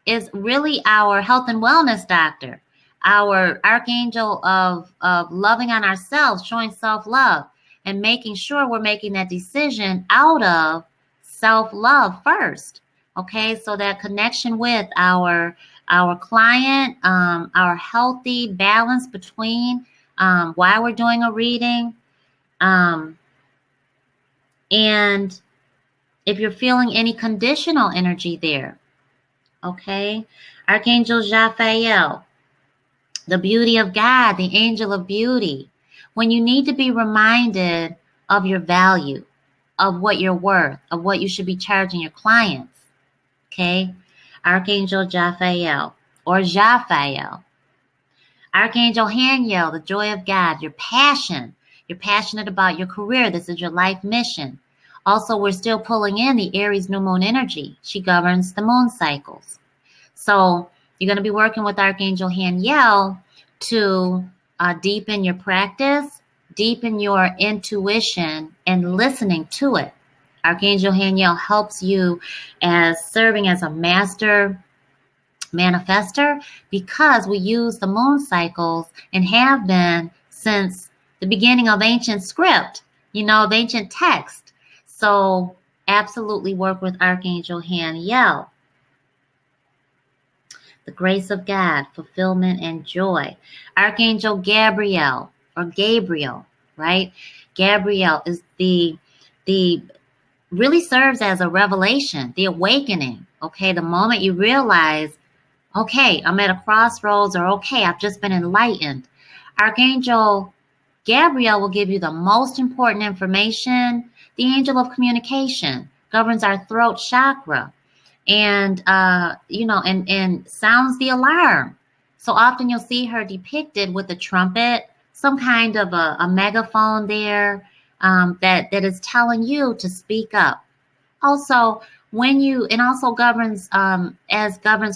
is really our health and wellness doctor, our archangel of loving on ourselves, showing self-love, and making sure we're making that decision out of self-love first. Okay, so that connection with our client, our healthy balance between why we're doing a reading, and if you're feeling any conditional energy there. Okay, Archangel Raphael, the beauty of God, the angel of beauty. When you need to be reminded of your value, of what you're worth, of what you should be charging your clients. Okay, Archangel Raphael or Raphael. Archangel Haniel, the joy of God, your passion. You're passionate about your career. This is your life mission. Also, we're still pulling in the Aries new moon energy. She governs the moon cycles. So you're going to be working with Archangel Haniel to deepen your practice, deepen your intuition, and listening to it. Archangel Haniel helps you as serving as a master manifester because we use the moon cycles and have been since the beginning of ancient script, of ancient text. So absolutely work with Archangel Haniel. The grace of God, fulfillment and joy. Archangel Gabriel or Gabriel, right? Gabriel is the really serves as a revelation, the awakening. Okay, the moment you realize, okay, I'm at a crossroads, or okay, I've just been enlightened. Archangel Gabriel will give you the most important information. The angel of communication governs our throat chakra and, and sounds the alarm. So often you'll see her depicted with a trumpet, some kind of a megaphone there that is telling you to speak up. Also, also governs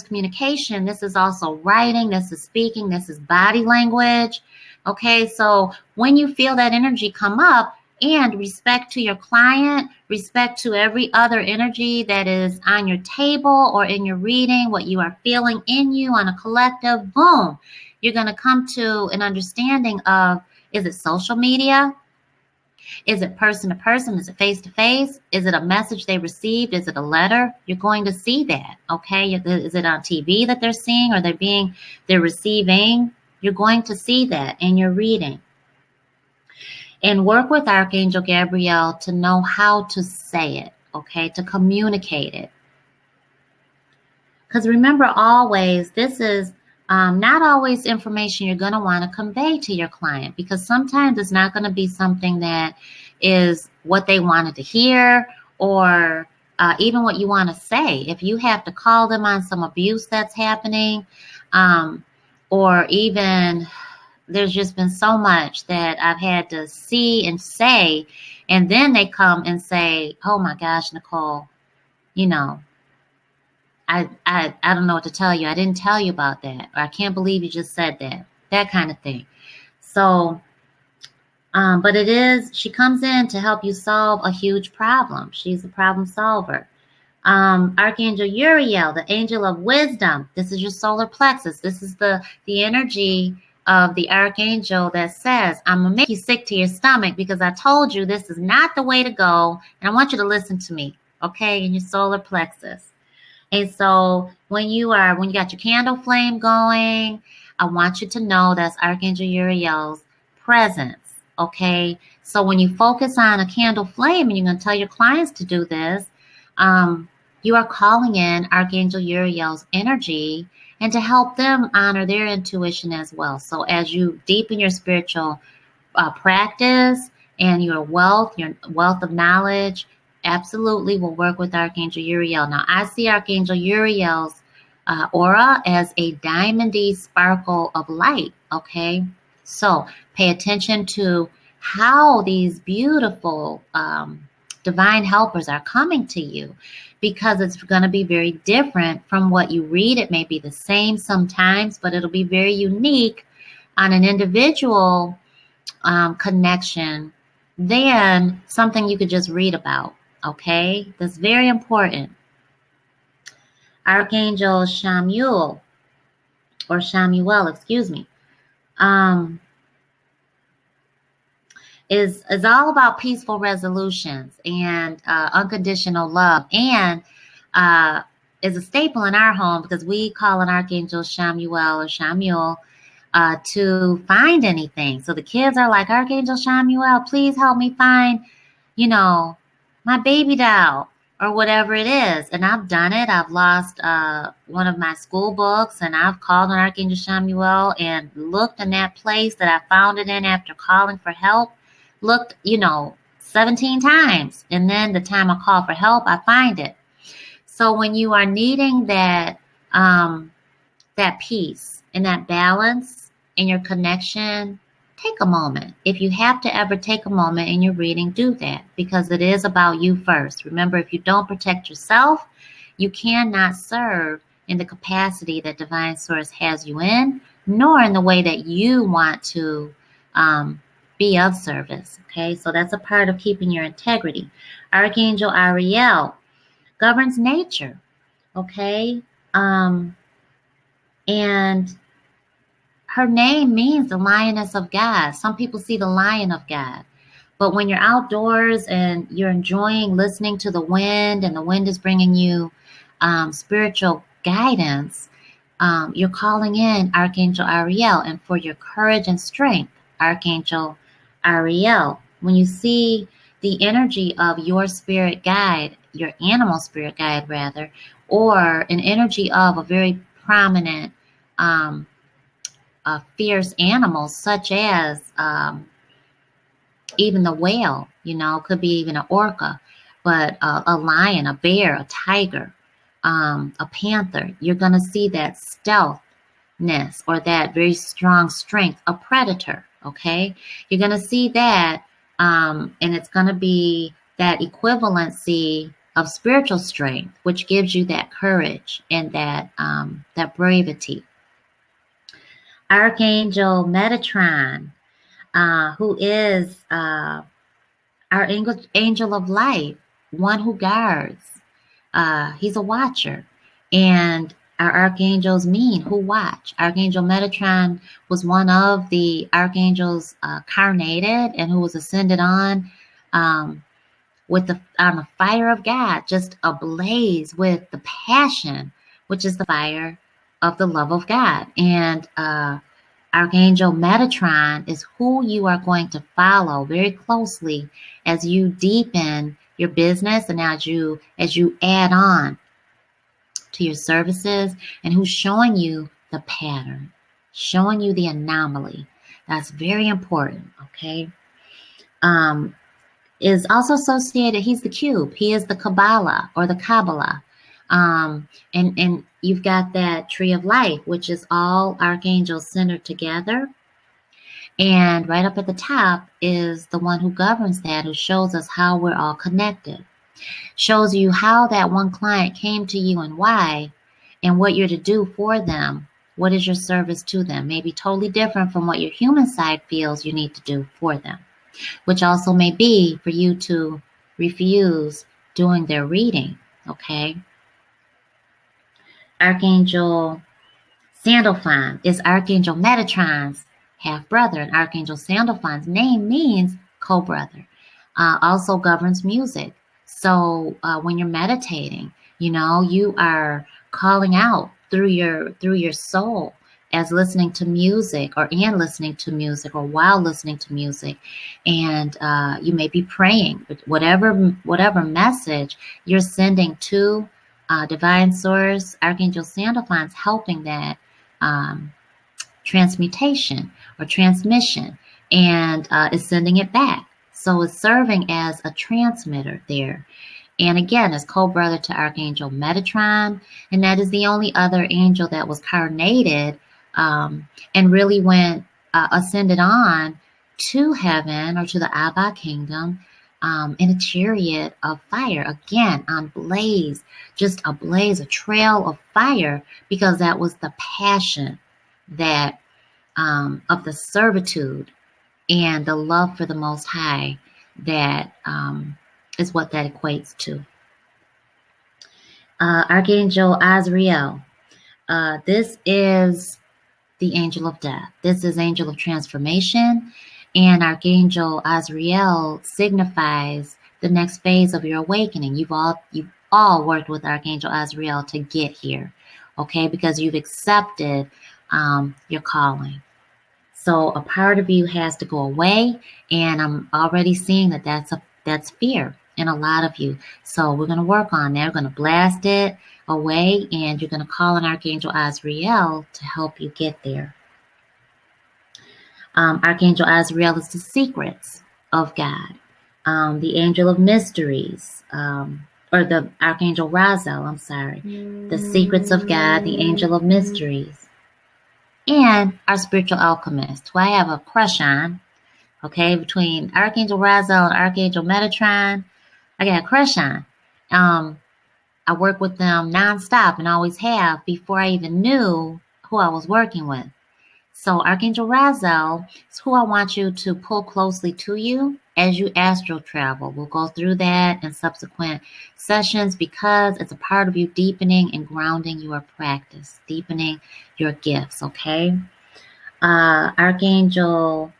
communication. This is also writing, this is speaking, this is body language. Okay, so when you feel that energy come up, and respect to your client, respect to every other energy that is on your table or in your reading, what you are feeling in you on a collective, boom, you're going to come to an understanding of, is it social media? Is it person to person? Is it face to face? Is it a message they received? Is it a letter? You're going to see that, okay? Is it on TV that they're seeing or they're receiving? You're going to see that in your reading. And work with Archangel Gabriel to know how to say it, okay? To communicate it. Because remember always, this is not always information you're going to want to convey to your client, because sometimes it's not going to be something that is what they wanted to hear or even what you want to say. If you have to call them on some abuse that's happening, or even there's just been so much that I've had to see and say, and then they come and say, oh my gosh, Necole, I don't know what to tell you. I didn't tell you about that. Or I can't believe you just said that. That kind of thing. So, but she comes in to help you solve a huge problem. She's a problem solver. Archangel Uriel, the angel of wisdom. This is your solar plexus. This is the energy of the archangel that says, I'm going to make you sick to your stomach because I told you this is not the way to go. And I want you to listen to me, okay, in your solar plexus. And so when you got your candle flame going, I want you to know that's Archangel Uriel's presence, okay? So when you focus on a candle flame, and you're going to tell your clients to do this, You are calling in Archangel Uriel's energy and to help them honor their intuition as well. So as you deepen your spiritual practice and your wealth of knowledge, absolutely will work with Archangel Uriel. Now, I see Archangel Uriel's aura as a diamondy sparkle of light. Okay, so pay attention to how these beautiful divine helpers are coming to you, because it's going to be very different from what you read. It may be the same sometimes, but it'll be very unique on an individual connection than something you could just read about. Okay, that's very important. Archangel Shamuel, excuse me, um, is all about peaceful resolutions and unconditional love, and is a staple in our home because we call an Archangel Shamuel or Shamuel to find anything. So the kids are like, Archangel Shamuel, please help me find, my baby doll or whatever it is. And I've done it. I've lost one of my school books, and I've called on Archangel Shamuel and looked in that place that I found it in after calling for help. Looked, 17 times. And then the time I call for help, I find it. So when you are needing that peace and that balance in your connection, take a moment. If you have to ever take a moment in your reading, do that, because it is about you first. Remember, if you don't protect yourself, you cannot serve in the capacity that Divine Source has you in, nor in the way that you want to be of service. Okay, so that's a part of keeping your integrity. Archangel Ariel governs nature. Okay, and her name means the lioness of God. Some people see the lion of God. But when you're outdoors and you're enjoying listening to the wind, and the wind is bringing you spiritual guidance, you're calling in Archangel Ariel. And for your courage and strength, Archangel Ariel. When you see the energy of your spirit guide, your animal spirit guide rather, or an energy of a very prominent fierce animals, such as even the whale, could be even an orca, but a lion, a bear, a tiger, a panther, you're going to see that stealthness or that very strong strength, a predator, okay? You're going to see that, and it's going to be that equivalency of spiritual strength, which gives you that courage and that bravery. Archangel Metatron, who is our angel of life, one who guards. He's a watcher. And our archangels mean who watch. Archangel Metatron was one of the archangels carnated and who was ascended on the fire of God, just ablaze with the passion, which is the fire of the love of God. And Archangel Metatron is who you are going to follow very closely as you deepen your business and as you add on to your services, and who's showing you the pattern, showing you the anomaly. That's very important, okay? Is also associated, he's the cube. He is the Kabbalah or the Kabbalah. And you've got that tree of life, which is all archangels centered together. And right up at the top is the one who governs that, who shows us how we're all connected. Shows you how that one client came to you and why, and what you're to do for them. What is your service to them? Maybe totally different from what your human side feels you need to do for them, which also may be for you to refuse doing their reading, okay? Archangel Sandalphon is Archangel Metatron's half-brother, and Archangel Sandalphon's name means co-brother. Also governs music. So when you're meditating, you are calling out through your soul as listening to music or while listening to music. And you may be praying, but whatever message you're sending to Divine Source, Archangel Sandalphon's helping that transmutation or transmission, and is sending it back. So it's serving as a transmitter there. And again, it's co-brother to Archangel Metatron, and that is the only other angel that was carnated and really went ascended on to heaven or to the Abba kingdom in a chariot of fire, again on blaze, just a blaze, a trail of fire, because that was the passion that of the servitude and the love for the Most High that is what that equates to. Archangel Azrael. This is the angel of death. This is angel of transformation, and Archangel Azrael signifies the next phase of your awakening. You've all worked with Archangel Azrael to get here, okay? Because you've accepted your calling. So a part of you has to go away, and I'm already seeing that that's fear in a lot of you. So we're going to work on that. We're going to blast it away, and you're going to call on Archangel Azrael to help you get there. Archangel Azrael is the secrets of God, the angel of mysteries, or the Archangel Raziel, I'm sorry, the secrets of God, the angel of mysteries, and our spiritual alchemist, who I have a crush on, okay, between Archangel Raziel and Archangel Metatron, I got a crush on. I work with them nonstop and always have before I even knew who I was working with. So Archangel Raziel is who I want you to pull closely to you as you astral travel. We'll go through that in subsequent sessions because it's a part of you deepening and grounding your practice, deepening your gifts, okay? Archangel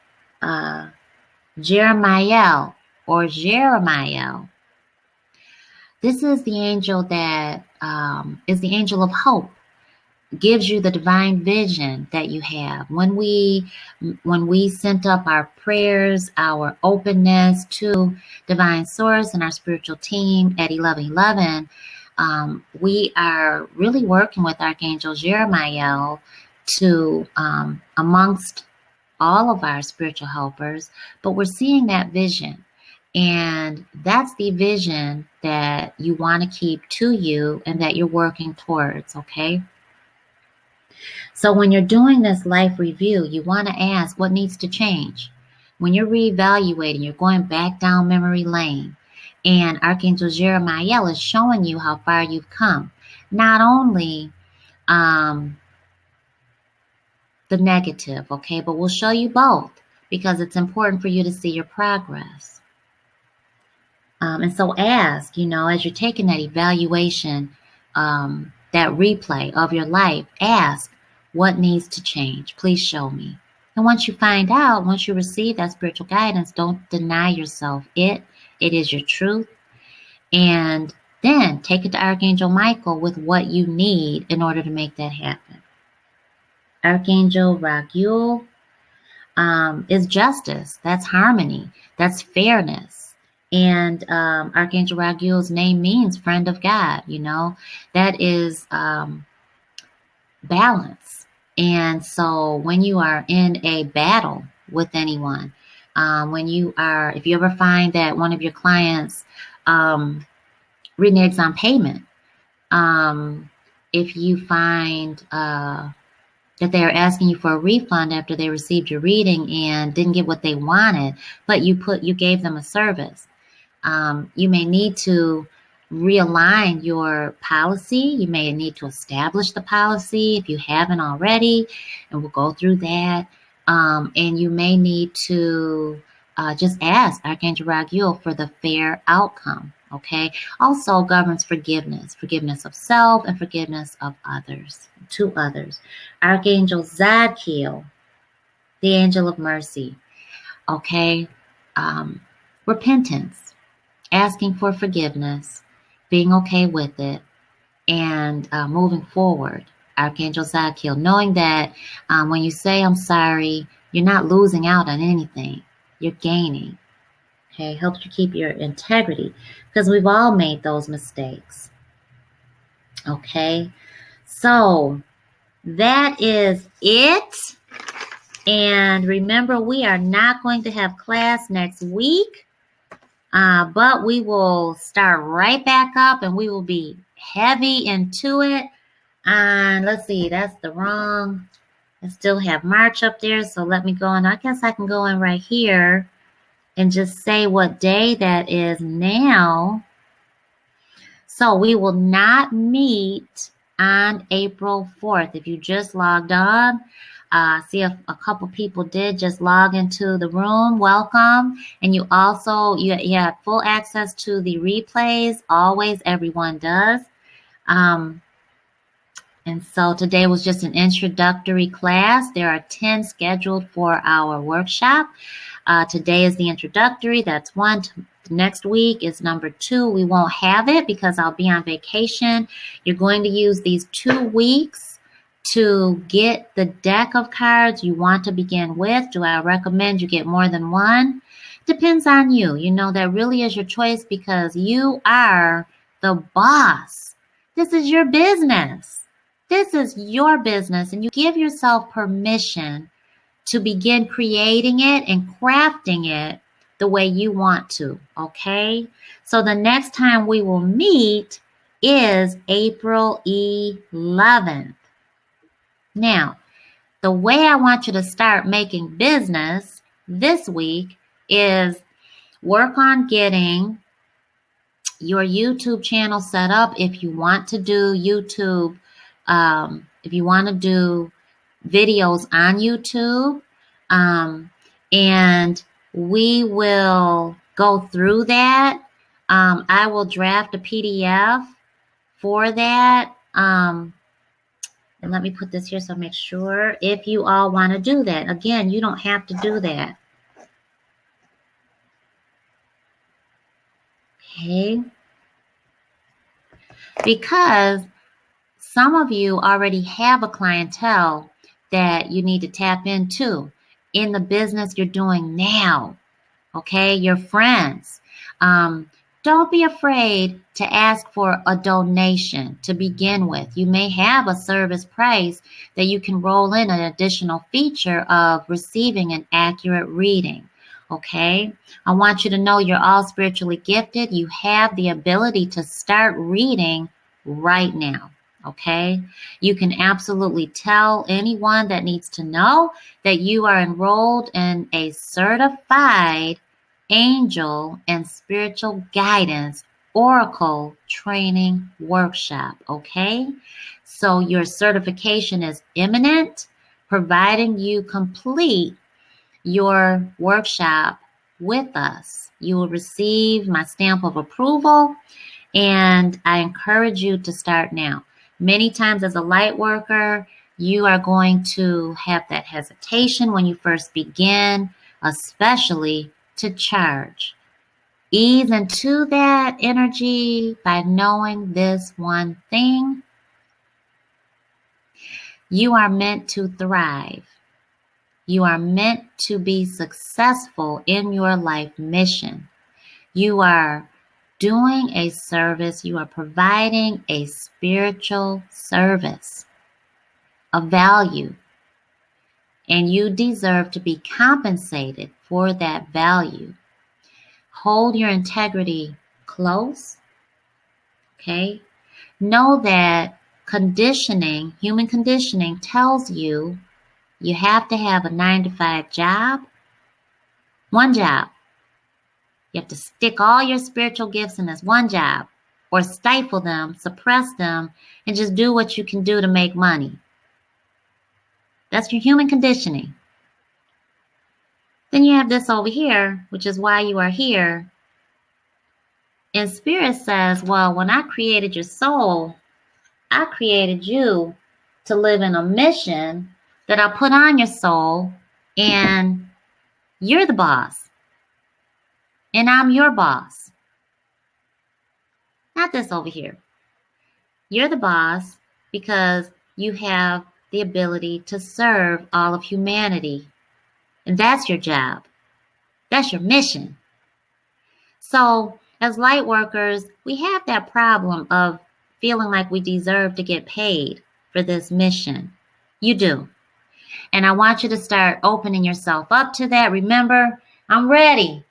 Jeremiah or Jeremiah. This is the angel that is the angel of hope. Gives you the divine vision that you have. When we sent up our prayers, our openness to Divine Source and our spiritual team at 1111, we are really working with Archangel Jeremiah to, amongst all of our spiritual helpers, but we're seeing that vision. And that's the vision that you want to keep to you and that you're working towards, okay? So when you're doing this life review, you want to ask what needs to change. When you're reevaluating, you're going back down memory lane, and Archangel Jeremiah is showing you how far you've come. Not only the negative, okay, but we'll show you both because it's important for you to see your progress. And so ask, as you're taking that evaluation, that replay of your life, ask, what needs to change? Please show me. And once you find out, once you receive that spiritual guidance, don't deny yourself it. It is your truth. And then take it to Archangel Michael with what you need in order to make that happen. Archangel Raguel is justice. That's harmony. That's fairness. And Archangel Raguel's name means friend of God, That is balance. And so when you are in a battle with anyone, if you ever find that one of your clients reneges on payment, if you find that they are asking you for a refund after they received your reading and didn't get what they wanted, but you gave them a service, you may need to realign your policy. You may need to establish the policy if you haven't already, and we'll go through that. And you may need to just ask Archangel Raguel for the fair outcome, okay? Also governs forgiveness of self and forgiveness of others, to others. Archangel Zadkiel, the angel of mercy, okay? Repentance, asking for forgiveness, being okay with it, and moving forward. Archangel Zadkiel, knowing that when you say I'm sorry, you're not losing out on anything. You're gaining. Okay, helps you keep your integrity because we've all made those mistakes. Okay, so that is it. And remember, we are not going to have class next week, but we will start right back up and we will be heavy into it. And let's see, that's the wrong. I still have March up there, so let me go in. I guess I can go in right here and just say what day that is now. So we will not meet on April 4th. If you just logged on, see if a couple people did just log into the room. Welcome. And you also, you have full access to the replays. Always, everyone does. And so today was just an introductory class. There are 10 scheduled for our workshop. Today is the introductory. That's one. Next week is number 2. We won't have it because I'll be on vacation. You're going to use these 2 weeks to get the deck of cards you want to begin with. Do I recommend you get more than one? Depends on you. You know, that really is your choice because you are the boss. This is your business. This is your business, and you give yourself permission to begin creating it and crafting it the way you want to, okay? So the next time we will meet is April 11th. Now, the way I want you to start making business this week is work on getting your YouTube channel set up if you want to do YouTube, if you want to do videos on YouTube, and we will go through that. I will draft a PDF for that. And let me put this here so make sure if you all want to do that. Again, you don't have to do that. Okay. Because some of you already have a clientele that you need to tap into in the business you're doing now. Okay, your friends. Don't be afraid to ask for a donation to begin with. You may have a service price that you can roll in an additional feature of receiving an accurate reading. Okay, I want you to know you're all spiritually gifted. You have the ability to start reading right now. Okay, you can absolutely tell anyone that needs to know that you are enrolled in a certified angel and spiritual guidance oracle training workshop. Okay, so your certification is imminent, providing you complete your workshop with us. You will receive my stamp of approval, and I encourage you to start now. Many times as a light worker, you are going to have that hesitation when you first begin, especially to charge. Ease into that energy by knowing this one thing. You are meant to thrive. You are meant to be successful in your life mission. You are doing a service. You are providing a spiritual service of value. And you deserve to be compensated for that value. Hold your integrity close. Okay? Know that conditioning, human conditioning, tells you you have to have a 9-to-5 job, one job. You have to stick all your spiritual gifts in this one job or stifle them, suppress them, and just do what you can do to make money. That's your human conditioning. Then you have this over here, which is why you are here. And Spirit says, well, when I created your soul, I created you to live in a mission that I put on your soul, and you're the boss. And I'm your boss. Not this over here. You're the boss because you have the ability to serve all of humanity. And that's your job. That's your mission. So as light workers, we have that problem of feeling like we deserve to get paid for this mission. You do. And I want you to start opening yourself up to that. Remember, I'm ready.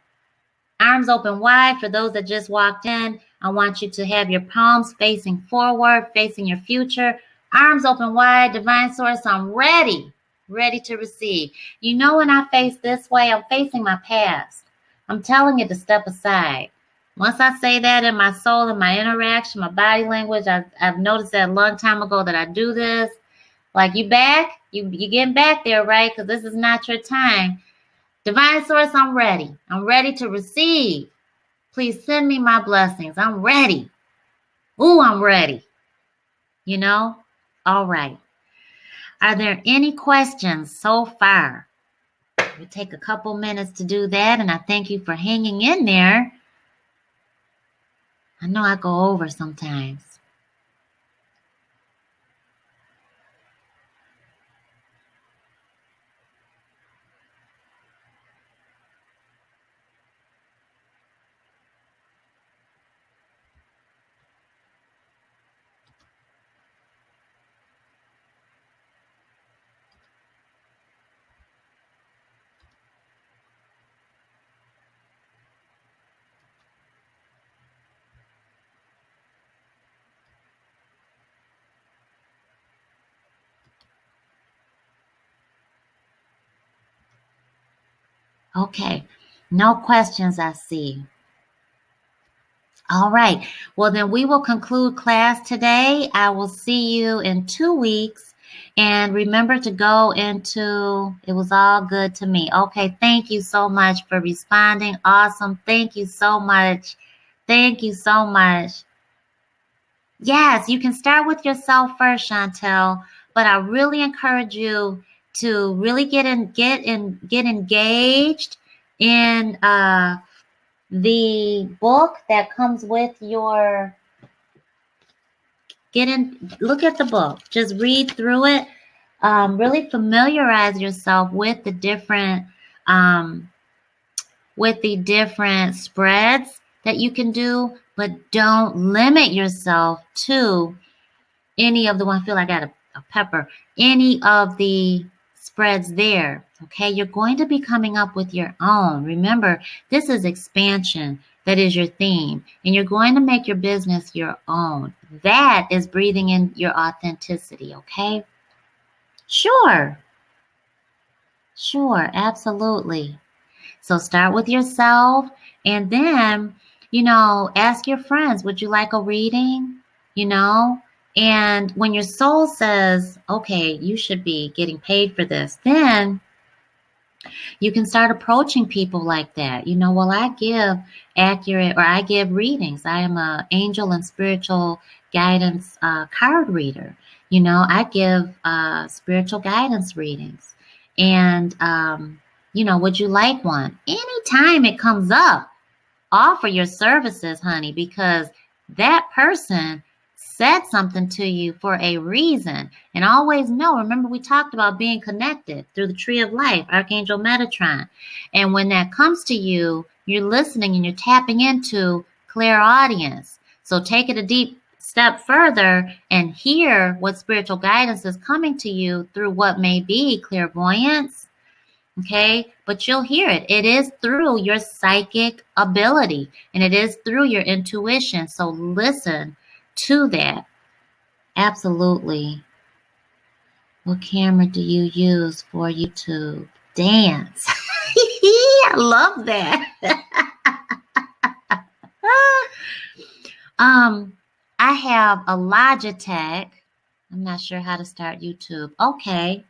Arms open wide for those that just walked in. I want you to have your palms facing forward, facing your future. Arms open wide, divine source, I'm ready, ready to receive. You know, when I face this way, I'm facing my past. I'm telling you to step aside. Once I say that in my soul, in my interaction, my body language, I've noticed that a long time ago that I do this. Like, you back? You getting back there, right? Because this is not your time. Divine source, I'm ready. I'm ready to receive. Please send me my blessings. I'm ready. Ooh, I'm ready. You know? All right. Are there any questions so far? We'll take a couple minutes to do that, and I thank you for hanging in there. I know I go over sometimes. Okay. No questions, I see. All right. Well, then we will conclude class today. I will see you in 2 weeks. And remember to go into, it was all good to me. Okay. Thank you so much for responding. Awesome. Thank you so much. Thank you so much. Yes, you can start with yourself first, Chantel, but I really encourage you to really get engaged in the book that comes with your look at the book, just read through it, really familiarize yourself um, with the different spreads that you can do, but don't limit yourself to any of the one. I feel like I got a pepper, any of the spreads there. Okay, you're going to be coming up with your own. Remember, this is expansion. That is your theme, and you're going to make your business your own. That is breathing in your authenticity. Okay, sure, absolutely. So start with yourself, and then, ask your friends, would you like a reading? You know, and when your soul says, okay, you should be getting paid for this, then you can start approaching people like that. Well, I give readings. I am a angel and spiritual guidance card reader. I give spiritual guidance readings. And, would you like one? Anytime it comes up, offer your services, honey, because that person said something to you for a reason. And always know, remember we talked about being connected through the tree of life, Archangel Metatron. And when that comes to you, you're listening and you're tapping into clairaudience. So take it a deep step further and hear what spiritual guidance is coming to you through what may be clairvoyance. Okay, but you'll hear it. It is through your psychic ability and it is through your intuition. So listen to that. Absolutely. What camera do you use for YouTube? Dance. I love that. I have a Logitech. I'm not sure how to start YouTube. Okay.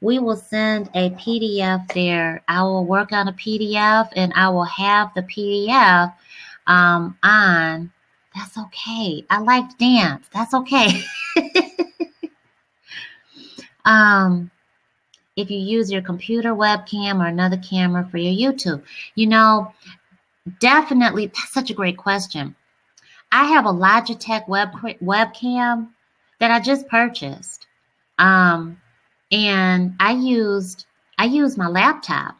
We will send a PDF there. I will work on a PDF and I will have the PDF on. That's okay. I like dance. That's okay. If you use your computer webcam or another camera for your YouTube, definitely, that's such a great question. I have a Logitech webcam that I just purchased. And I use my laptop.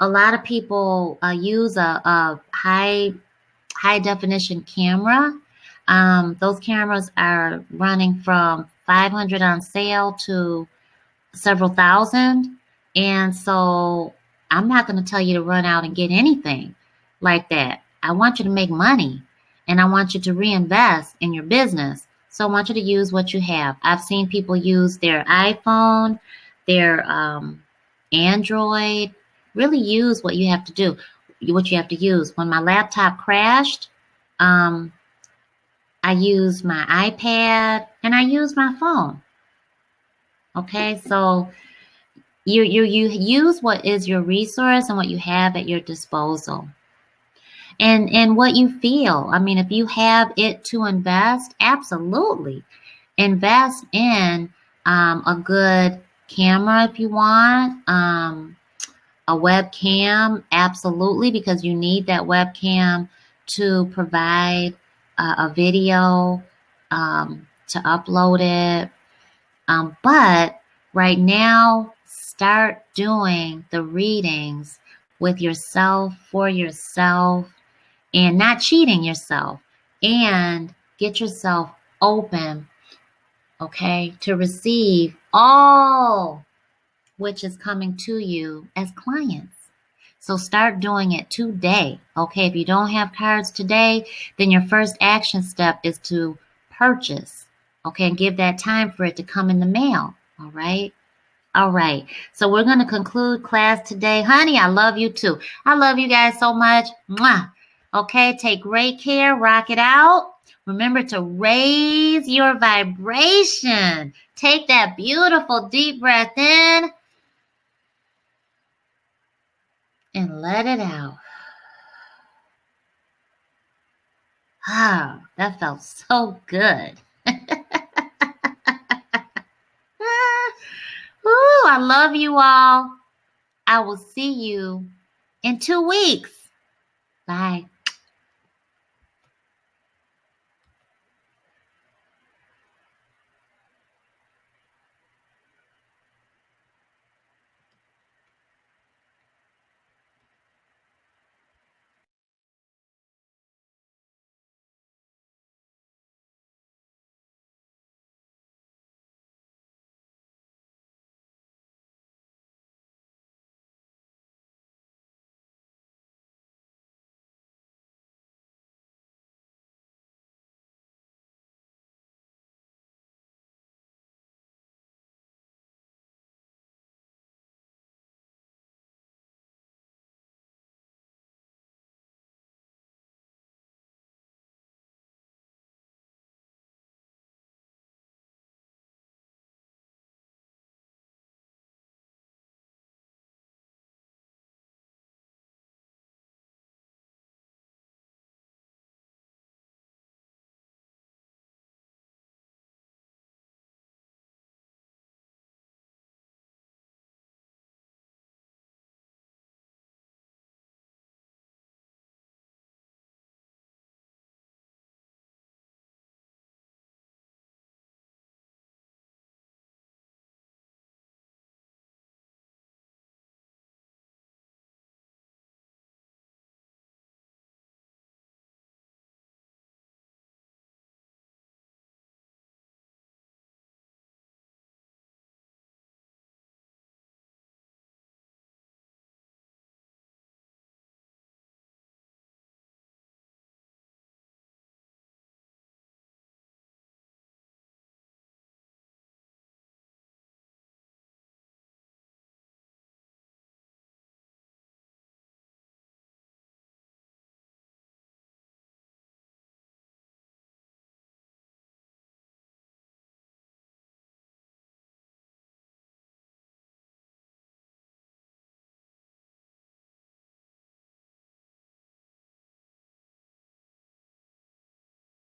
A lot of people use a high definition camera. Those cameras are running from 500 on sale to several thousand. And so I'm not going to tell you to run out and get anything like that. I want you to make money and I want you to reinvest in your business. So I want you to use what you have. I've seen people use their iPhone, their Android. Really use what you have to do, what you have to use. When my laptop crashed, um, I used my iPad and I used my phone. Okay, so you use what is your resource and what you have at your disposal, and what you feel. I mean, if you have it to invest, absolutely invest in a good camera if you want, a webcam, absolutely, because you need that webcam to provide a video, to upload it. But right now, start doing the readings with yourself, for yourself, and not cheating yourself. And get yourself open, okay, to receive all which is coming to you as clients. So start doing it today. Okay, if you don't have cards today, then your first action step is to purchase. Okay, and give that time for it to come in the mail. All right. All right. So we're going to conclude class today. Honey, I love you too. I love you guys so much. Mwah. Okay, take great care. Rock it out. Remember to raise your vibration. Take that beautiful deep breath in and let it out. Ah, that felt so good. Ooh, I love you all. I will see you in 2 weeks. Bye.